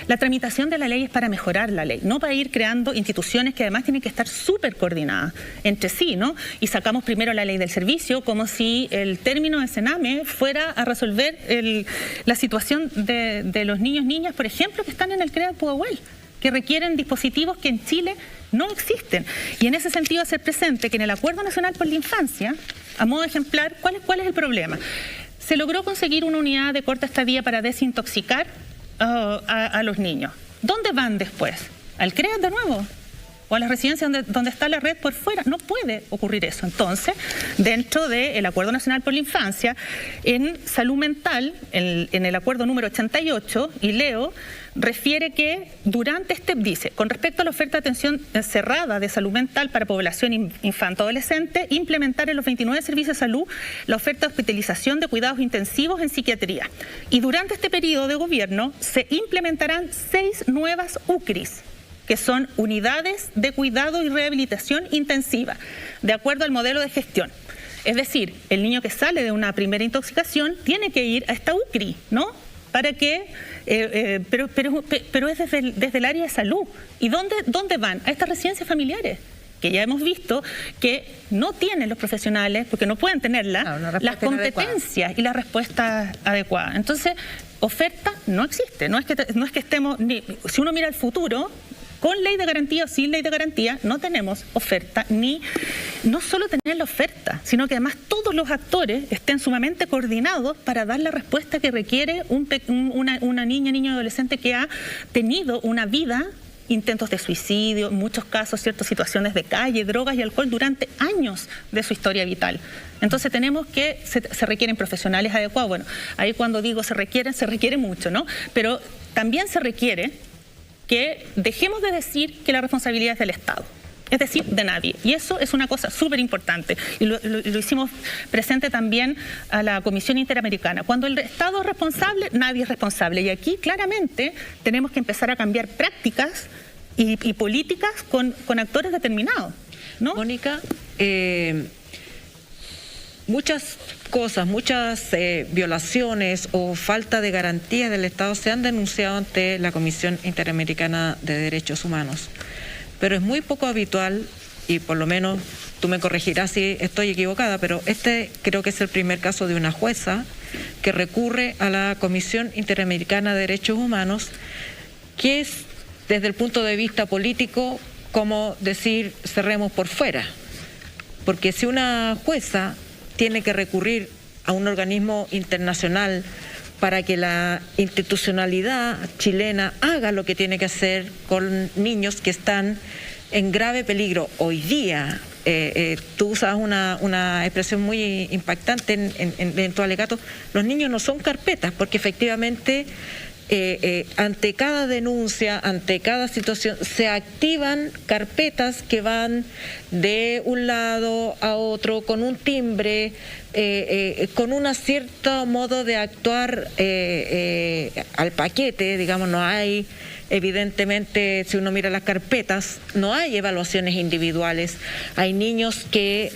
La tramitación de la ley es para mejorar la ley, no para ir creando instituciones que además tienen que estar súper coordinadas entre sí, ¿no? Y sacamos primero la ley del servicio, como si el término de Sename fuera a resolver la situación de los niños, niñas, por ejemplo, que están en el CREAT Pudahuel, que requieren dispositivos que en Chile no existen. Y en ese sentido hacer presente que en el Acuerdo Nacional por la Infancia, a modo ejemplar, ¿cuál es el problema? Se logró conseguir una unidad de corta estadía para desintoxicar a los niños. ¿Dónde van después? ¿Al CREAT de nuevo? ¿O a las residencias donde está la red por fuera? No puede ocurrir eso. Entonces, dentro del Acuerdo Nacional por la Infancia, en salud mental, en el acuerdo número 88, y leo, refiere que dice, con respecto a la oferta de atención cerrada de salud mental para población infanto-adolescente, implementar en los 29 servicios de salud la oferta de hospitalización de cuidados intensivos en psiquiatría. Y durante este periodo de gobierno se implementarán 6 nuevas UCRIs, que son unidades de cuidado y rehabilitación intensiva, de acuerdo al modelo de gestión. Es decir, el niño que sale de una primera intoxicación tiene que ir a esta UCRI, ¿no? Para que, pero es desde el área de salud. ¿Y dónde van? A estas residencias familiares, que ya hemos visto que no tienen los profesionales, porque no pueden tenerlas, las competencias y las respuestas adecuadas. Entonces, oferta no existe. No es que estemos, si uno mira al futuro, con ley de garantía o sin ley de garantía, no tenemos oferta, no solo tener la oferta, sino que además todos los actores estén sumamente coordinados para dar la respuesta que requiere una niña, niño, adolescente que ha tenido una vida, intentos de suicidio, en muchos casos, ciertas situaciones de calle, drogas y alcohol durante años de su historia vital. Entonces tenemos que, se requieren profesionales adecuados. Bueno, ahí cuando digo se requiere mucho, ¿no? Pero también se requiere que dejemos de decir que la responsabilidad es del Estado, es decir, de nadie. Y eso es una cosa súper importante. Y lo hicimos presente también a la Comisión Interamericana. Cuando el Estado es responsable, nadie es responsable. Y aquí claramente tenemos que empezar a cambiar prácticas y políticas con actores determinados, ¿no? Mónica, muchas cosas, muchas violaciones o falta de garantía del Estado se han denunciado ante la Comisión Interamericana de Derechos Humanos. Pero es muy poco habitual, y por lo menos tú me corregirás si estoy equivocada, pero este creo que es el primer caso de una jueza que recurre a la Comisión Interamericana de Derechos Humanos, que es, desde el punto de vista político, como decir cerremos por fuera. Porque si una jueza tiene que recurrir a un organismo internacional para que la institucionalidad chilena haga lo que tiene que hacer con niños que están en grave peligro hoy día tú usas una expresión muy impactante en tu alegato. Los niños no son carpetas, porque efectivamente ante cada denuncia, ante cada situación, se activan carpetas que van de un lado a otro con un timbre, con un cierto modo de actuar al paquete, digamos. No hay, evidentemente, si uno mira las carpetas, no hay evaluaciones individuales. Hay niños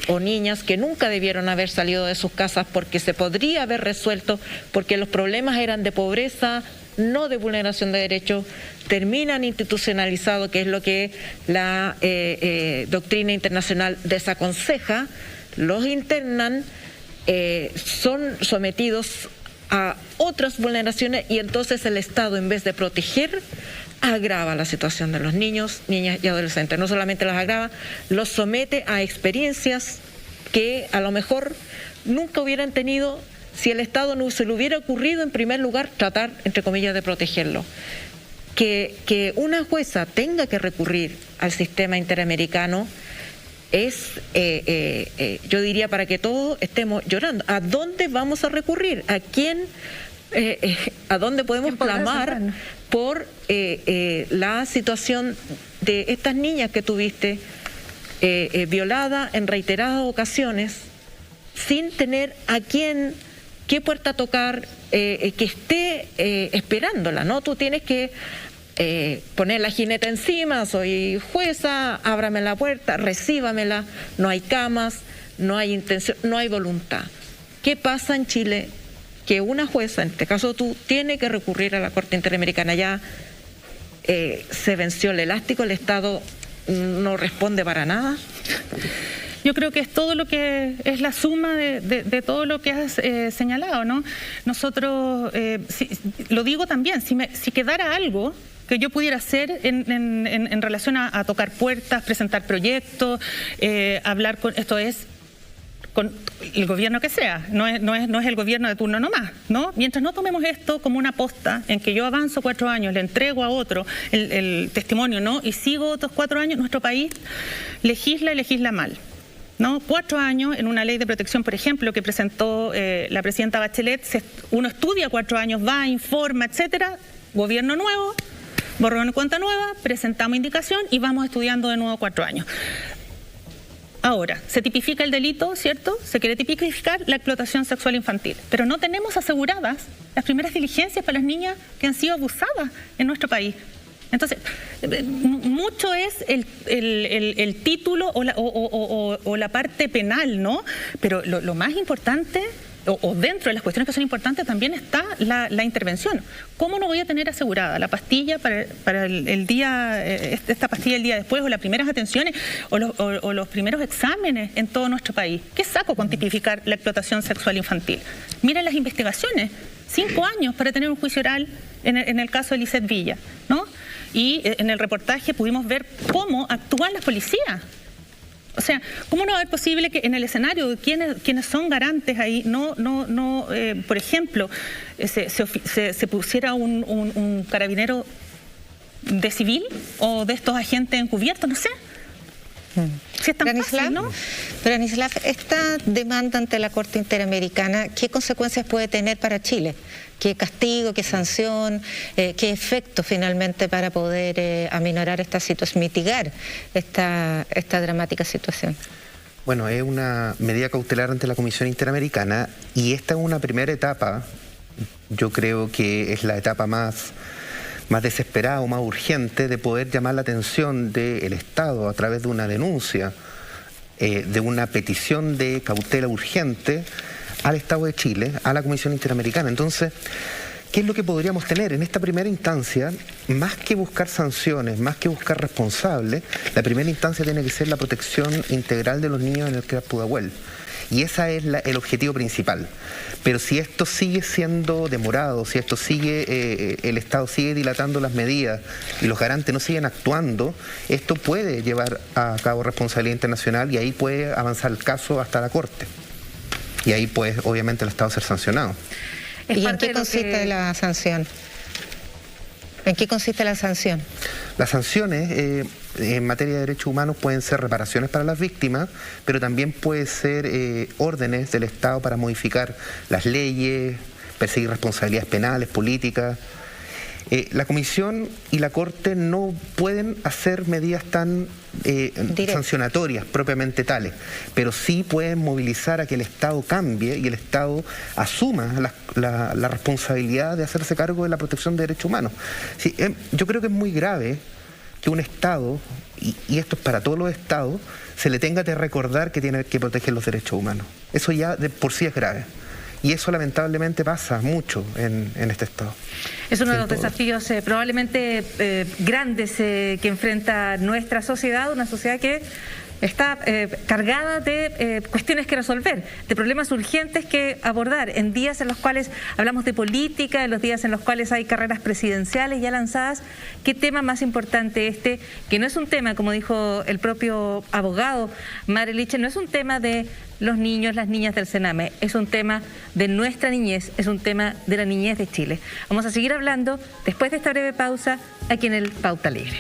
o niñas que nunca debieron haber salido de sus casas porque se podría haber resuelto, porque los problemas eran de pobreza, no de vulneración de derechos, terminan institucionalizados, que es lo que la doctrina internacional desaconseja, los internan, son sometidos a otras vulneraciones, y entonces el Estado, en vez de proteger, agrava la situación de los niños, niñas y adolescentes. No solamente los agrava, los somete a experiencias que a lo mejor nunca hubieran tenido si el Estado no se le hubiera ocurrido, en primer lugar, tratar, entre comillas, de protegerlo. Que una jueza tenga que recurrir al sistema interamericano es, yo diría, para que todos estemos llorando. ¿A dónde vamos a recurrir? ¿A quién? ¿A dónde podemos clamar por la situación de estas niñas que tuviste violada en reiteradas ocasiones, sin tener a quién, qué puerta tocar, que esté esperándola, ¿no? Tú tienes que poner la jineta encima, soy jueza, ábrame la puerta, recíbamela, no hay camas, no hay intención, no hay voluntad. ¿Qué pasa en Chile? Que una jueza, en este caso tú, tiene que recurrir a la Corte Interamericana. Ya se venció el elástico, el Estado no responde para nada. Yo creo que es todo lo que es la suma de todo lo que has señalado, ¿no? Nosotros, lo digo también, si quedara algo que yo pudiera hacer en relación a tocar puertas, presentar proyectos, hablar con, esto es con el gobierno que sea, no es el gobierno de turno nomás, ¿no? Mientras no tomemos esto como una posta en que yo avanzo 4 años, le entrego a otro el testimonio, ¿no? Y sigo otros 4 años, nuestro país legisla y legisla mal, ¿no? 4 años en una ley de protección, por ejemplo, que presentó la presidenta Bachelet, uno estudia 4 años, va, informa, etcétera, gobierno nuevo, borrón y cuenta nueva, presentamos indicación y vamos estudiando de nuevo 4 años. Ahora, se tipifica el delito, ¿cierto? Se quiere tipificar la explotación sexual infantil, pero no tenemos aseguradas las primeras diligencias para las niñas que han sido abusadas en nuestro país. Entonces, mucho es el título o la parte penal, ¿no? Pero lo más importante, o dentro de las cuestiones que son importantes, también está la intervención. ¿Cómo no voy a tener asegurada la pastilla para el día, esta pastilla el día después, o las primeras atenciones, o los primeros exámenes en todo nuestro país? ¿Qué saco con tipificar la explotación sexual infantil? Miren las investigaciones, 5 años para tener un juicio oral en el caso de Lisette Villa, ¿no? Y en el reportaje pudimos ver cómo actúan las policías. O sea, ¿cómo no va a ser posible que en el escenario de quienes son garantes ahí, por ejemplo, se pusiera un carabinero de civil o de estos agentes encubiertos? No sé. Si es tan fácil, ¿no? Pero Anislav, esta demanda ante la Corte Interamericana, ¿qué consecuencias puede tener para Chile? ¿Qué castigo, qué sanción, qué efecto finalmente para poder aminorar esta situación, mitigar esta dramática situación? Bueno, es una medida cautelar ante la Comisión Interamericana, y esta es una primera etapa. Yo creo que es la etapa más desesperada o más urgente de poder llamar la atención del Estado a través de una denuncia, de una petición de cautela urgente al Estado de Chile, a la Comisión Interamericana. Entonces, ¿qué es lo que podríamos tener? En esta primera instancia, más que buscar sanciones, más que buscar responsables, la primera instancia tiene que ser la protección integral de los niños en el CRAS Pudahuel. Y ese es el objetivo principal. Pero si esto sigue siendo demorado, si esto sigue, el Estado sigue dilatando las medidas y los garantes no siguen actuando, esto puede llevar a cabo responsabilidad internacional, y ahí puede avanzar el caso hasta la Corte. Y ahí, pues, obviamente el Estado ser sancionado. ¿Y en qué consiste la sanción? ¿En qué consiste la sanción? Las sanciones en materia de derechos humanos pueden ser reparaciones para las víctimas, pero también puede ser órdenes del Estado para modificar las leyes, perseguir responsabilidades penales, políticas. La Comisión y la Corte no pueden hacer medidas tan sancionatorias propiamente tales, pero sí pueden movilizar a que el Estado cambie y el Estado asuma la responsabilidad de hacerse cargo de la protección de derechos humanos. Sí, yo creo que es muy grave que un Estado, y esto es para todos los Estados, se le tenga que recordar que tiene que proteger los derechos humanos. Eso ya de por sí es grave. Y eso lamentablemente pasa mucho en este Estado. Es uno de los desafíos probablemente grandes que enfrenta nuestra sociedad, una sociedad que está cargada de cuestiones que resolver, de problemas urgentes que abordar, en días en los cuales hablamos de política, en los días en los cuales hay carreras presidenciales ya lanzadas. ¿Qué tema más importante este? Que no es un tema, como dijo el propio abogado Marelich, no es un tema de los niños, las niñas del Sename, es un tema de nuestra niñez, es un tema de la niñez de Chile. Vamos a seguir hablando después de esta breve pausa aquí en el Pauta Libre.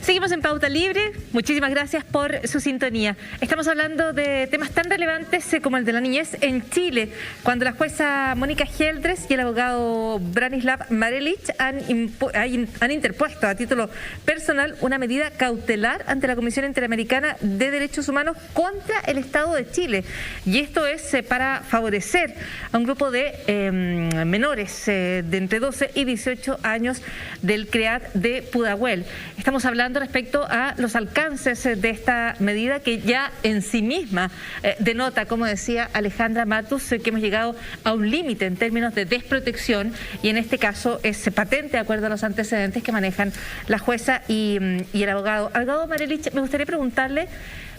Seguimos en Pauta Libre, muchísimas gracias por su sintonía. Estamos hablando de temas tan relevantes como el de la niñez en Chile, cuando la jueza Mónica Geldres y el abogado Branislav Marelich han interpuesto a título personal una medida cautelar ante la Comisión Interamericana de Derechos Humanos contra el Estado de Chile. Y esto es para favorecer a un grupo de menores de entre 12 y 18 años del CREAT de Pudahuel. Estamos hablando respecto a los alcances de esta medida que ya en sí misma denota, como decía Alejandra Matus, que hemos llegado a un límite en términos de desprotección, y en este caso es patente de acuerdo a los antecedentes que manejan la jueza y el abogado. Abogado Marelich, me gustaría preguntarle,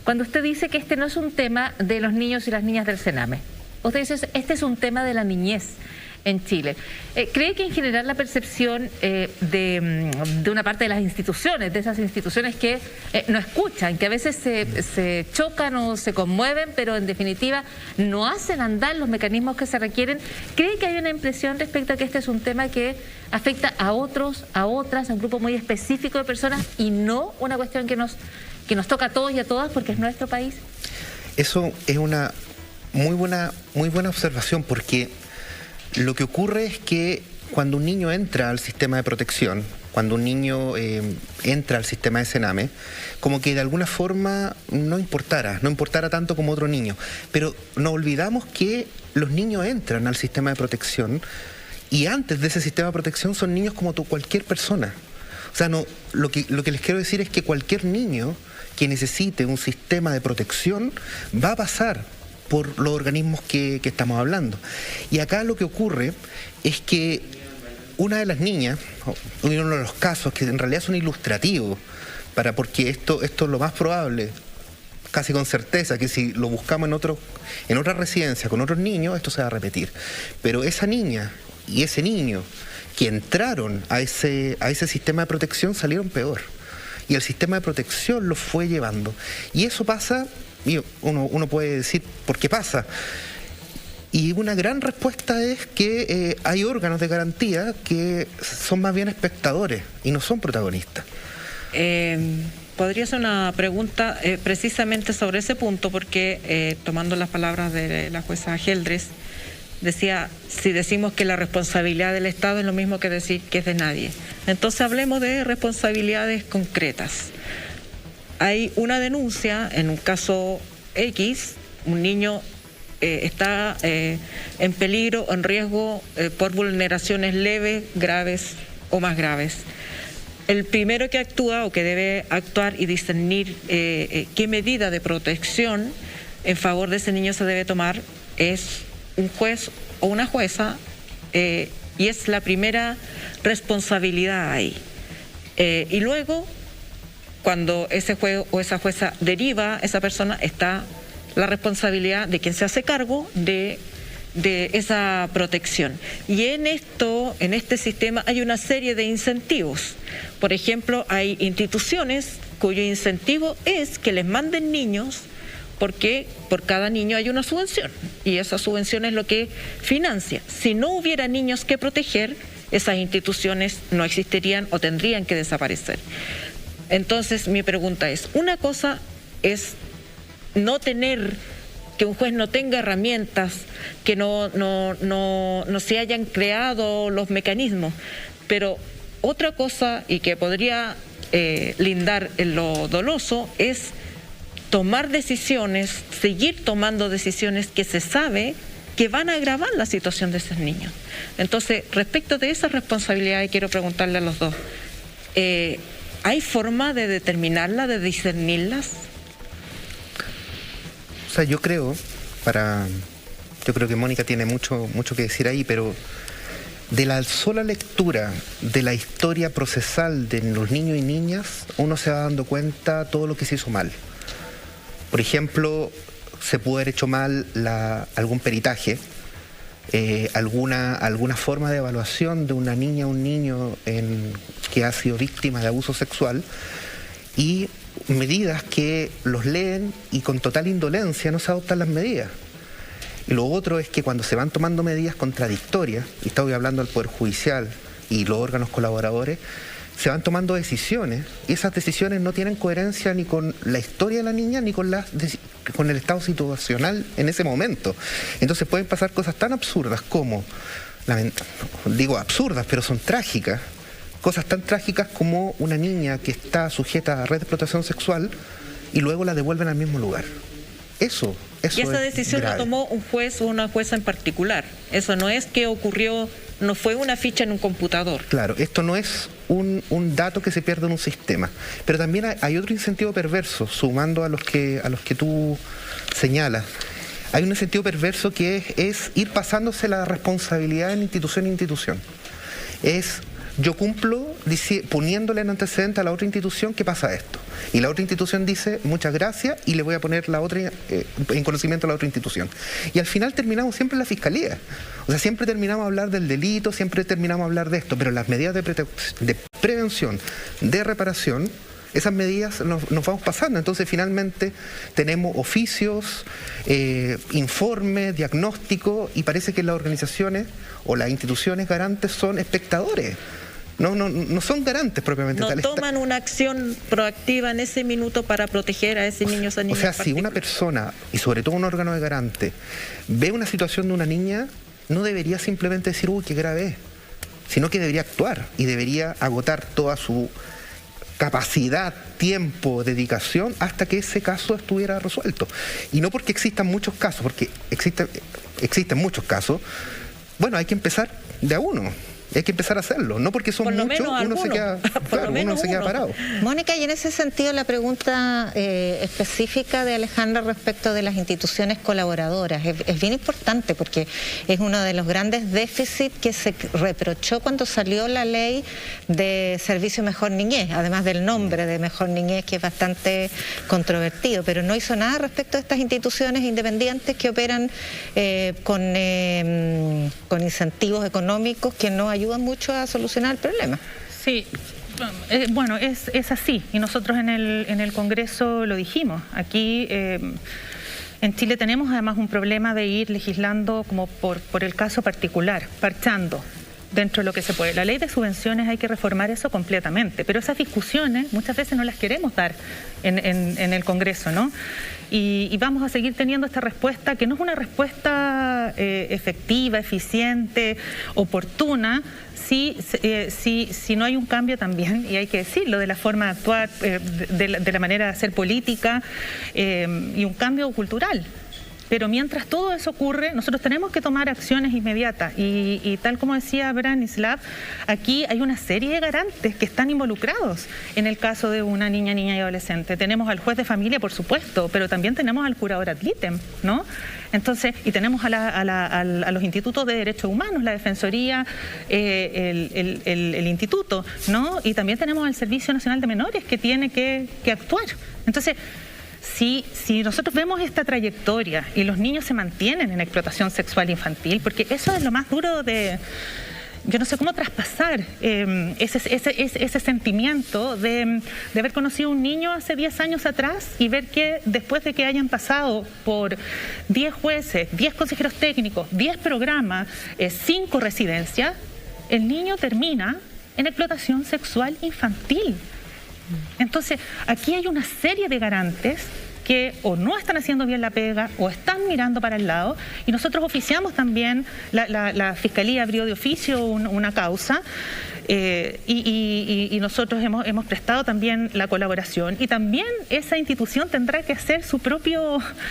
cuando usted dice que este no es un tema de los niños y las niñas del Sename, usted dice este es un tema de la niñez en Chile. ¿Cree que en general la percepción de una parte de las instituciones, de esas instituciones que no escuchan, que a veces se chocan o se conmueven, pero en definitiva no hacen andar los mecanismos que se requieren, cree que hay una impresión respecto a que este es un tema que afecta a otros, a otras, a un grupo muy específico de personas y no una cuestión que nos toca a todos y a todas porque es nuestro país? Eso es una muy buena observación, porque lo que ocurre es que cuando un niño entra al sistema de protección, cuando un niño entra al sistema de Sename, como que de alguna forma no importara tanto como otro niño. Pero no olvidamos que los niños entran al sistema de protección y antes de ese sistema de protección son niños como cualquier persona. O sea, lo que les quiero decir es que cualquier niño que necesite un sistema de protección va a pasar por los organismos que estamos hablando. Y acá lo que ocurre es que una de las niñas, uno de los casos que en realidad son ilustrativos, porque esto es lo más probable, casi con certeza, que si lo buscamos en otra residencia con otros niños, esto se va a repetir. Pero esa niña y ese niño que entraron a ese sistema de protección salieron peor. Y el sistema de protección los fue llevando. Y eso pasa. Y uno puede decir, ¿por qué pasa? Y una gran respuesta es que hay órganos de garantía que son más bien espectadores y no son protagonistas. Podría ser una pregunta precisamente sobre ese punto, porque tomando las palabras de la jueza Geldres, decía, si decimos que la responsabilidad del Estado es lo mismo que decir que es de nadie. Entonces hablemos de responsabilidades concretas. Hay una denuncia en un caso X, un niño está en peligro, en riesgo por vulneraciones leves, graves o más graves. El primero que actúa o que debe actuar y discernir qué medida de protección en favor de ese niño se debe tomar es un juez o una jueza, y es la primera responsabilidad ahí. Y luego, cuando ese juez o esa jueza deriva a esa persona, está la responsabilidad de quien se hace cargo de esa protección. Y en este sistema hay una serie de incentivos. Por ejemplo, hay instituciones cuyo incentivo es que les manden niños, porque por cada niño hay una subvención y esa subvención es lo que financia. Si no hubiera niños que proteger, esas instituciones no existirían o tendrían que desaparecer. Entonces mi pregunta es, una cosa es no tener, que un juez no tenga herramientas, que no se hayan creado los mecanismos, pero otra cosa, y que podría lindar en lo doloso, es tomar decisiones, seguir tomando decisiones que se sabe que van a agravar la situación de esos niños. Entonces, respecto de esa responsabilidad, quiero preguntarle a los dos, ¿hay forma de determinarla, de discernirlas? O sea, yo creo que Mónica tiene mucho que decir ahí, pero de la sola lectura de la historia procesal de los niños y niñas, uno se va dando cuenta todo lo que se hizo mal. Por ejemplo, se pudo haber hecho mal algún peritaje, alguna forma de evaluación de una niña o un niño que ha sido víctima de abuso sexual, y medidas que los leen y con total indolencia no se adoptan las medidas. Y lo otro es que cuando se van tomando medidas contradictorias, y estoy hablando del Poder Judicial y los órganos colaboradores, se van tomando decisiones, y esas decisiones no tienen coherencia ni con la historia de la niña ni con el estado situacional en ese momento. Entonces pueden pasar cosas tan absurdas como, digo absurdas, pero son trágicas, cosas tan trágicas como una niña que está sujeta a red de explotación sexual y luego la devuelven al mismo lugar. Eso y esa decisión grave. La tomó un juez o una jueza en particular. Eso no es que ocurrió, no fue una ficha en un computador. Claro, esto no es un dato que se pierde en un sistema. Pero también hay otro incentivo perverso, sumando a los que tú señalas. Hay un incentivo perverso que es ir pasándose la responsabilidad de institución en institución. Yo cumplo poniéndole en antecedente a la otra institución que pasa esto. Y la otra institución dice, muchas gracias, y le voy a poner la otra en conocimiento a la otra institución. Y al final terminamos siempre en la fiscalía. O sea, siempre terminamos a hablar del delito, siempre terminamos a hablar de esto, pero las medidas de prevención, de reparación, esas medidas nos vamos pasando. Entonces finalmente tenemos oficios, informes, diagnósticos, y parece que las organizaciones o las instituciones garantes son espectadores. No son garantes propiamente tal. No toman una acción proactiva en ese minuto para proteger a ese niño o esa niña. O sea, si una persona, y sobre todo un órgano de garante, ve una situación de una niña, no debería simplemente decir, uy, qué grave es, sino que debería actuar y debería agotar toda su capacidad, tiempo, dedicación hasta que ese caso estuviera resuelto. Y no porque existan muchos casos, porque existen muchos casos. Bueno, hay que empezar de a uno. Hay que empezar a hacerlo, no porque son muchos, uno se queda parado. Mónica, y en ese sentido la pregunta específica de Alejandra respecto de las instituciones colaboradoras es bien importante, porque es uno de los grandes déficits que se reprochó cuando salió la ley de Servicio Mejor Niñez, además del nombre de Mejor Niñez, que es bastante controvertido, pero no hizo nada respecto a estas instituciones independientes que operan con incentivos económicos que no ayudan mucho a solucionar el problema. Sí, bueno, es así, y nosotros en el Congreso lo dijimos. Aquí en Chile tenemos además un problema de ir legislando como por el caso particular, parchando dentro de lo que se puede. La ley de subvenciones hay que reformar eso completamente, pero esas discusiones muchas veces no las queremos dar en el Congreso, ¿no? Y vamos a seguir teniendo esta respuesta, que no es una respuesta efectiva, eficiente, oportuna, si no hay un cambio también, y hay que decirlo, de la forma de actuar, de la manera de hacer política, y un cambio cultural. Pero mientras todo eso ocurre, nosotros tenemos que tomar acciones inmediatas. Y tal como decía Branislav, aquí hay una serie de garantes que están involucrados en el caso de una niña y adolescente. Tenemos al juez de familia, por supuesto, pero también tenemos al curador ad litem, ¿no? Entonces, y tenemos a los institutos de derechos humanos, la Defensoría, el instituto, ¿no? Y también tenemos al Servicio Nacional de Menores que tiene que actuar. Entonces, si nosotros vemos esta trayectoria y los niños se mantienen en explotación sexual infantil, porque eso es lo más duro de... Yo no sé cómo traspasar ese sentimiento de haber conocido a un niño hace 10 años atrás y ver que después de que hayan pasado por 10 jueces, 10 consejeros técnicos, 10 programas, 5 residencias, el niño termina en explotación sexual infantil. Entonces, aquí hay una serie de garantes que o no están haciendo bien la pega o están mirando para el lado, y nosotros oficiamos también, la Fiscalía abrió de oficio una causa, y nosotros hemos prestado también la colaboración, y también esa institución tendrá que hacer su propia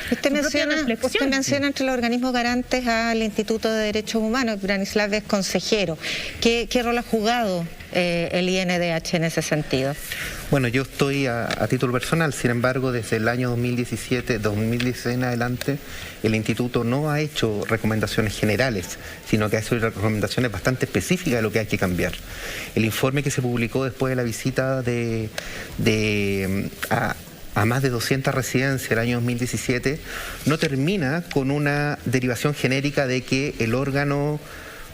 reflexión. Usted menciona entre los organismos garantes al Instituto de Derechos Humanos. Branislav es consejero. ¿Qué rol ha jugado el INDH en ese sentido? Bueno, yo estoy a título personal, sin embargo, desde el año 2016 en adelante, el Instituto no ha hecho recomendaciones generales, sino que ha hecho recomendaciones bastante específicas de lo que hay que cambiar. El informe que se publicó después de la visita a más de 200 residencias el año 2017 no termina con una derivación genérica de que el órgano,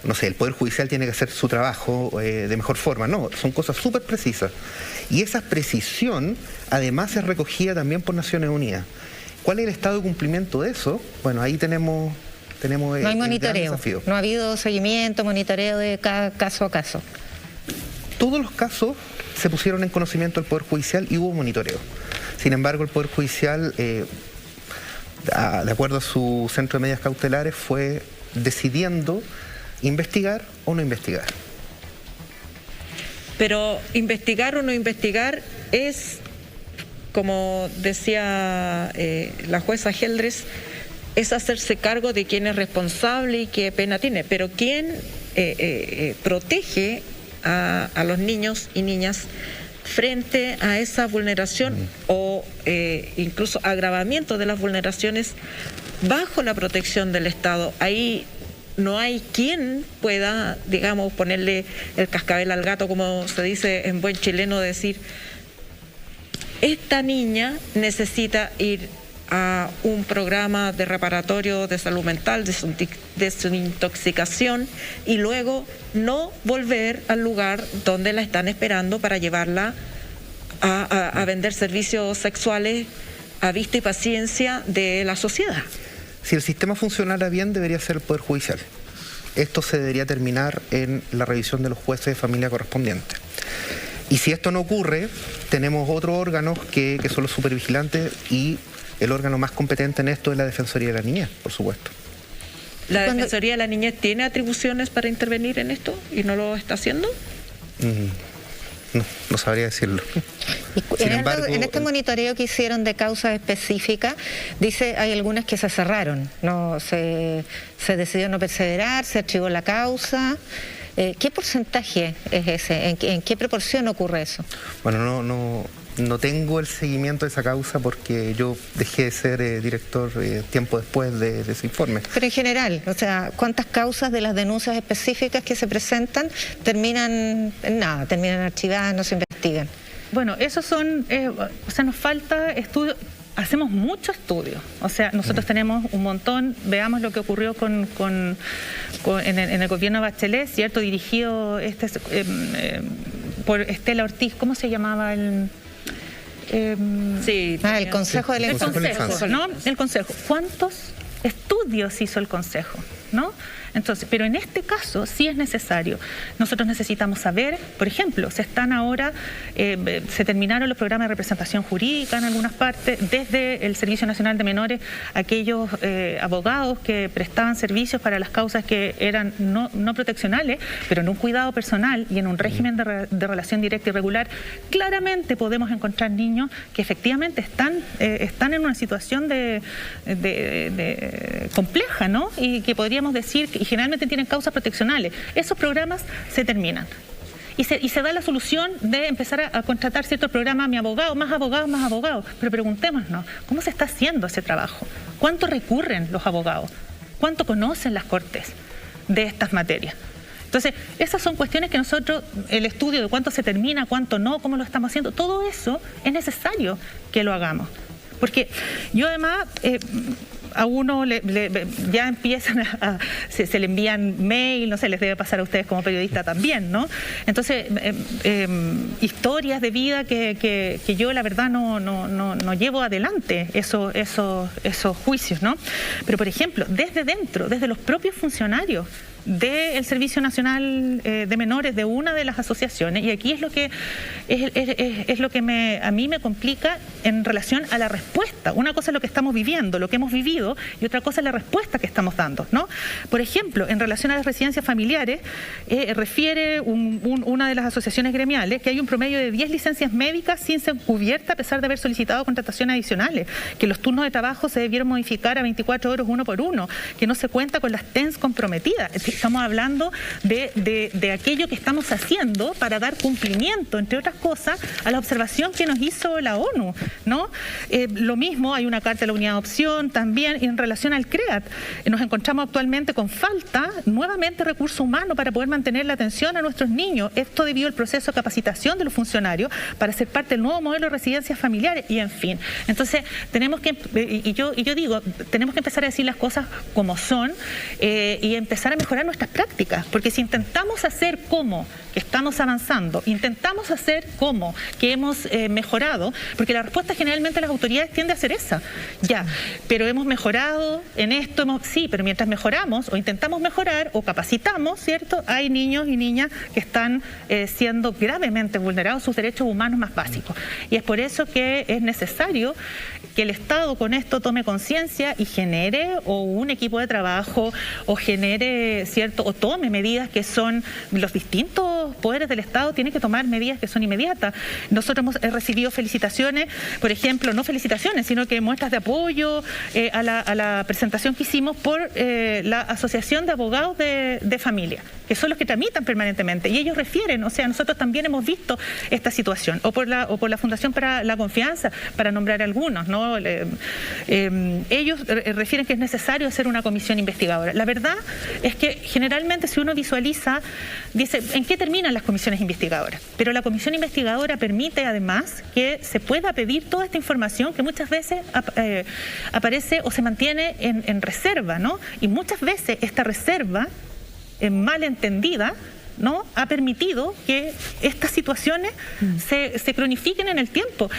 no sé, el Poder Judicial tiene que hacer su trabajo de mejor forma. No, son cosas súper precisas. Y esa precisión, además, es recogida también por Naciones Unidas. ¿Cuál es el estado de cumplimiento de eso? Bueno, ahí tenemos no hay monitoreo, no ha habido seguimiento, monitoreo de cada caso a caso. Todos los casos se pusieron en conocimiento del Poder Judicial y hubo monitoreo. Sin embargo, el Poder Judicial, de acuerdo a su centro de medidas cautelares, fue decidiendo investigar o no investigar. Pero investigar o no investigar es, como decía la jueza Geldres, es hacerse cargo de quién es responsable y qué pena tiene. Pero quién protege a los niños y niñas frente a esa vulneración o incluso agravamiento de las vulneraciones bajo la protección del Estado. Ahí no hay quien pueda, digamos, ponerle el cascabel al gato, como se dice en buen chileno, decir, esta niña necesita ir a un programa de reparatorio de salud mental, de su intoxicación, y luego no volver al lugar donde la están esperando para llevarla a vender servicios sexuales a vista y paciencia de la sociedad. Si el sistema funcionara bien, debería ser el Poder Judicial. Esto se debería terminar en la revisión de los jueces de familia correspondientes. Y si esto no ocurre, tenemos otros órganos que son los supervigilantes, y el órgano más competente en esto es la Defensoría de la Niñez, por supuesto. ¿La Defensoría de la Niñez tiene atribuciones para intervenir en esto y no lo está haciendo? No sabría decirlo. Sin embargo, en este monitoreo que hicieron de causas específicas, dice hay algunas que se cerraron, no se decidió no perseverar, se archivó la causa. ¿Qué porcentaje es ese? ¿En qué proporción ocurre eso? Bueno, no tengo el seguimiento de esa causa porque yo dejé de ser director tiempo después de ese informe. Pero en general, o sea, ¿cuántas causas de las denuncias específicas que se presentan terminan en nada, terminan archivadas, no se investigan? Bueno, esos son, o sea, nos falta estudio. Hacemos mucho estudio, o sea, nosotros tenemos un montón. Veamos lo que ocurrió en el gobierno de Bachelet, ¿cierto? Dirigido por Estela Ortiz. ¿Cómo se llamaba el...? El Consejo de la Infancia. ¿No? El Consejo. ¿Cuántos estudios hizo el Consejo? ¿No? Entonces, pero en este caso sí es necesario. Nosotros necesitamos saber, por ejemplo, se terminaron los programas de representación jurídica en algunas partes, desde el Servicio Nacional de Menores, aquellos abogados que prestaban servicios para las causas que eran no proteccionales, pero en un cuidado personal y en un régimen de relación directa y regular. Claramente podemos encontrar niños que efectivamente están en una situación de compleja, ¿no? Y que podríamos decir que generalmente tienen causas proteccionales. Esos programas se terminan. Y se da la solución de empezar a contratar ciertos programas, más abogados. Pero preguntémonos, ¿cómo se está haciendo ese trabajo? ¿Cuánto recurren los abogados? ¿Cuánto conocen las cortes de estas materias? Entonces, esas son cuestiones que nosotros, el estudio de cuánto se termina, cuánto no, cómo lo estamos haciendo, todo eso es necesario que lo hagamos. Porque yo además... a uno ya empiezan se le envían mail, no sé, les debe pasar a ustedes como periodista también, ¿no? Entonces, historias de vida que yo la verdad no llevo adelante esos juicios, ¿no? Pero por ejemplo, desde los propios funcionarios del Servicio Nacional de Menores de una de las asociaciones, y aquí es lo que a mí me complica en relación a la respuesta. Una cosa es lo que estamos viviendo, lo que hemos vivido, y otra cosa es la respuesta que estamos dando, ¿no? Por ejemplo, en relación a las residencias familiares, refiere una de las asociaciones gremiales que hay un promedio de 10 licencias médicas sin ser cubierta a pesar de haber solicitado contrataciones adicionales, que los turnos de trabajo se debieron modificar a 24 horas uno por uno, que no se cuenta con las TENS comprometidas. Estamos hablando de aquello que estamos haciendo para dar cumplimiento, entre otras cosas, a la observación que nos hizo la ONU, ¿no? Lo mismo, hay una carta de la unidad de adopción también en relación al CREAT. Nos encontramos actualmente con falta, nuevamente, recurso humano para poder mantener la atención a nuestros niños. Esto debido al proceso de capacitación de los funcionarios para ser parte del nuevo modelo de residencias familiares y en fin. Entonces, tenemos que, y yo digo, tenemos que empezar a decir las cosas como son y empezar a mejorar nuestras prácticas, porque si intentamos hacer como que estamos avanzando, intentamos hacer como que hemos mejorado, porque la respuesta generalmente de las autoridades tiende a ser esa, ya, pero hemos mejorado en esto, sí, pero mientras mejoramos o intentamos mejorar o capacitamos, ¿cierto? Hay niños y niñas que están siendo gravemente vulnerados sus derechos humanos más básicos, y es por eso que es necesario que el Estado con esto tome conciencia y genere o un equipo de trabajo o genere, ¿cierto?, o tome medidas que son, los distintos poderes del Estado tienen que tomar medidas que son inmediatas. Nosotros hemos recibido felicitaciones, por ejemplo, no felicitaciones, sino que muestras de apoyo a la presentación que hicimos por la Asociación de Abogados de Familia, que son los que tramitan permanentemente, y ellos refieren, o sea, nosotros también hemos visto esta situación, o por la Fundación para la Confianza, para nombrar algunos, ¿no? Ellos refieren que es necesario hacer una comisión investigadora. La verdad es que generalmente si uno visualiza, dice, ¿en qué terminan las comisiones investigadoras? Pero la comisión investigadora permite además que se pueda pedir toda esta información que muchas veces aparece o se mantiene en reserva, ¿no? Y muchas veces esta reserva, mal entendida, ¿no?, ha permitido que estas situaciones se cronifiquen en el tiempo.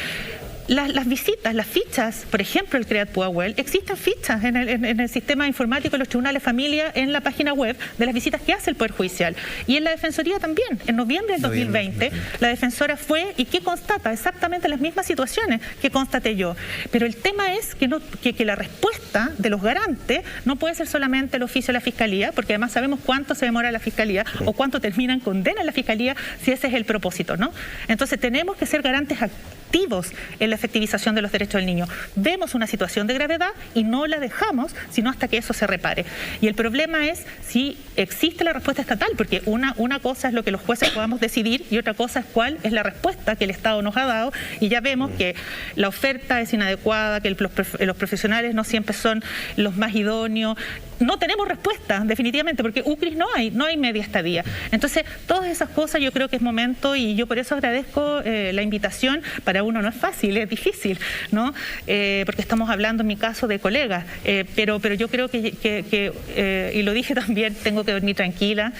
Las visitas, las fichas, por ejemplo, el CREAT Pudahuel, existen fichas en el sistema informático de los tribunales de familia, en la página web de las visitas que hace el Poder Judicial. Y en la Defensoría también. En noviembre del 2020, la defensora fue y que constata exactamente las mismas situaciones que constaté yo. Pero el tema es que la respuesta de los garantes no puede ser solamente el oficio de la Fiscalía, porque además sabemos cuánto se demora la Fiscalía o cuánto termina en condena en la Fiscalía, si ese es el propósito, ¿no? Entonces tenemos que ser garantes activos en la efectivización de los derechos del niño. Vemos una situación de gravedad y no la dejamos sino hasta que eso se repare. Y el problema es si existe la respuesta estatal, porque una cosa es lo que los jueces podamos decidir y otra cosa es cuál es la respuesta que el Estado nos ha dado, y ya vemos que la oferta es inadecuada, que los profesionales no siempre son los más idóneos. No tenemos respuesta, definitivamente, porque UCRIS no hay media estadía. Entonces, todas esas cosas yo creo que es momento, y yo por eso agradezco la invitación. Para uno no es fácil, es difícil, ¿no? Porque estamos hablando, en mi caso, de colegas, pero yo creo que y lo dije también, tengo que dormir tranquila,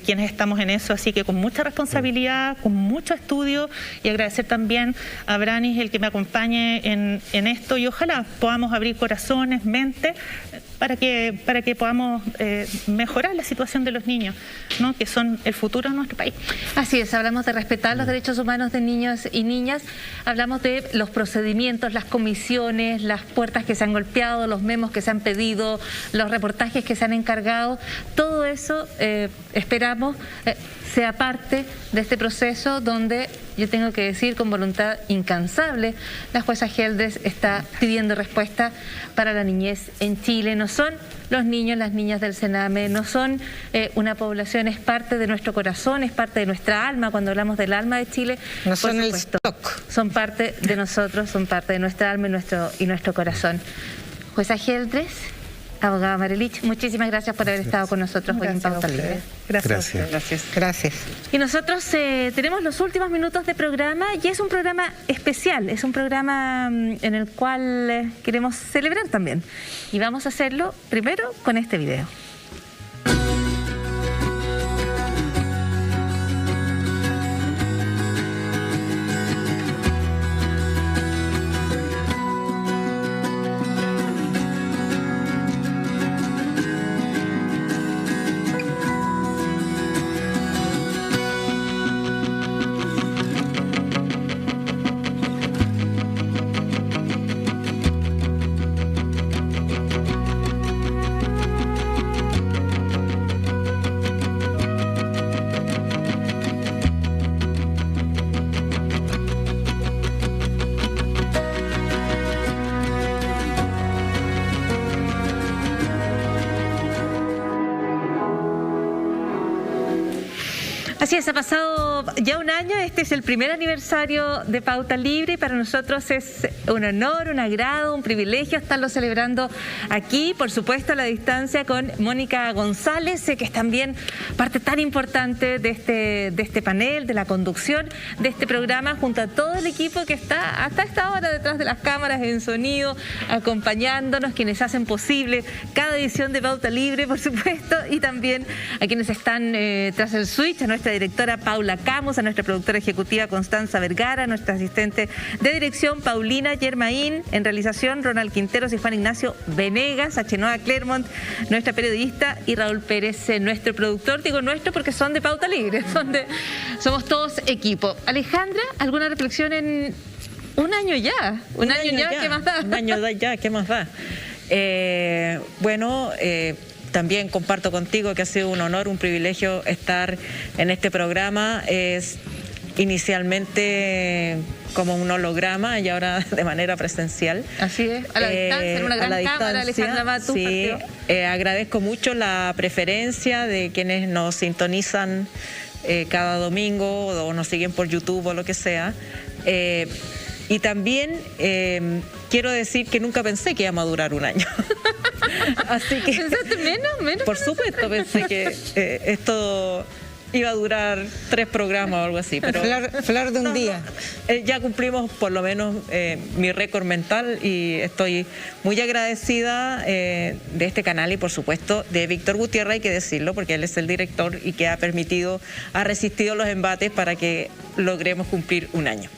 quienes estamos en eso, así que con mucha responsabilidad, con mucho estudio, y agradecer también a Branis el que me acompañe en esto, y ojalá podamos abrir corazones, mente, para que podamos mejorar la situación de los niños, ¿no?, que son el futuro de nuestro país. Así es, hablamos de respetar los derechos humanos de niños y niñas, hablamos de los procedimientos, las comisiones, las puertas que se han golpeado, los memos que se han pedido, los reportajes que se han encargado, todo eso esperamos sea parte de este proceso donde, yo tengo que decir con voluntad incansable, la jueza Geldres está pidiendo respuesta para la niñez en Chile. No son los niños, las niñas del Sename, no son una población, es parte de nuestro corazón, es parte de nuestra alma. Cuando hablamos del alma de Chile, no son el stock, son parte de nosotros, son parte de nuestra alma y nuestro corazón. Jueza Geldres, Abogada Marelich, muchísimas gracias por haber estado con nosotros hoy en Pauta Libre. Gracias. Y nosotros tenemos los últimos minutos de programa y es un programa especial, es un programa en el cual queremos celebrar también. Y vamos a hacerlo primero con este video. Así es, ha pasado ya un año, este es el primer aniversario de Pauta Libre y para nosotros es un honor, un agrado, un privilegio estarlo celebrando aquí, por supuesto a la distancia con Mónica González, que es también parte tan importante de este panel, de la conducción de este programa, junto a todo el equipo que está hasta esta hora detrás de las cámaras en sonido, acompañándonos, quienes hacen posible cada edición de Pauta Libre, por supuesto, y también a quienes están tras el switch, a nuestra directora Paula Camus, a nuestra productora ejecutiva Constanza Vergara, a nuestra asistente de dirección Paulina Germain, en realización Ronald Quinteros y Juan Ignacio Venegas, a Chenoa Clermont, nuestra periodista, y Raúl Pérez, nuestro productor. Digo nuestro porque son de Pauta Libre, somos todos equipo. Alejandra, ¿alguna reflexión en un año ya? ¿Un año ya? ¿Qué más da? Un año ya, ¿qué más da? También comparto contigo que ha sido un honor, un privilegio estar en este programa. Es inicialmente como un holograma y ahora de manera presencial. Así es, a la distancia, en una gran cámara, Alejandra Matú. Sí, agradezco mucho la preferencia de quienes nos sintonizan cada domingo o nos siguen por YouTube o lo que sea. Y también quiero decir que nunca pensé que íbamos a durar un año. Así que, ¿pensaste menos? Por supuesto, pensé que esto iba a durar 3 programas o algo así. Pero flor de un día. Ya cumplimos por lo menos mi récord mental y estoy muy agradecida de este canal y por supuesto de Víctor Gutiérrez, hay que decirlo, porque él es el director y que ha resistido los embates para que logremos cumplir un año.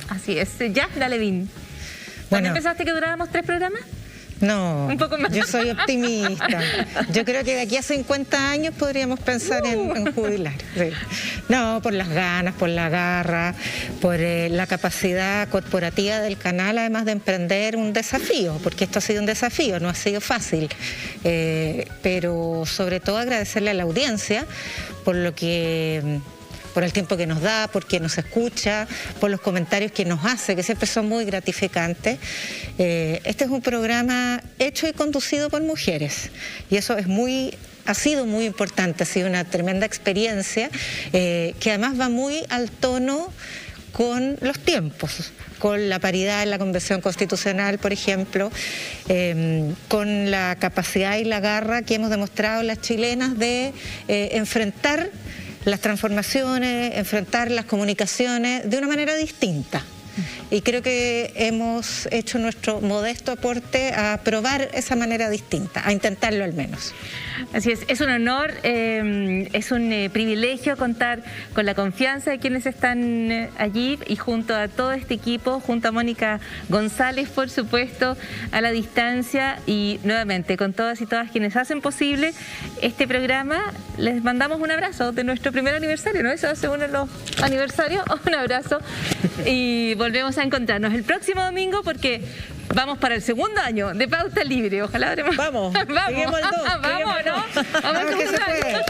Así es. Yasna Levin. ¿Cuándo pensaste que durábamos 3 programas? No, un poco más. Yo soy optimista. Yo creo que de aquí a 50 años podríamos pensar en jubilar. Sí. No, por las ganas, por la garra, por la capacidad corporativa del canal, además de emprender un desafío, porque esto ha sido un desafío, no ha sido fácil. Pero sobre todo agradecerle a la audiencia por el tiempo que nos da, porque nos escucha, por los comentarios que nos hace, que siempre son muy gratificantes. Este es un programa hecho y conducido por mujeres y eso ha sido muy importante, ha sido una tremenda experiencia que además va muy al tono con los tiempos, con la paridad en la Convención Constitucional, por ejemplo, con la capacidad y la garra que hemos demostrado las chilenas de enfrentar las transformaciones, enfrentar las comunicaciones de una manera distinta. Y creo que hemos hecho nuestro modesto aporte a probar esa manera distinta, a intentarlo al menos. Así es un honor, es un privilegio contar con la confianza de quienes están allí y junto a todo este equipo, junto a Mónica González, por supuesto, a la distancia y nuevamente con todas y todas quienes hacen posible este programa. Les mandamos un abrazo de nuestro primer aniversario, ¿no? Eso hace uno de los aniversarios, un abrazo y volvemos a encontrarnos el próximo domingo porque vamos para el segundo año de Pauta Libre. Ojalá haremos... Vamos, vamos, seguimos el 2. Vamos, ¿no? Vamos que se puede.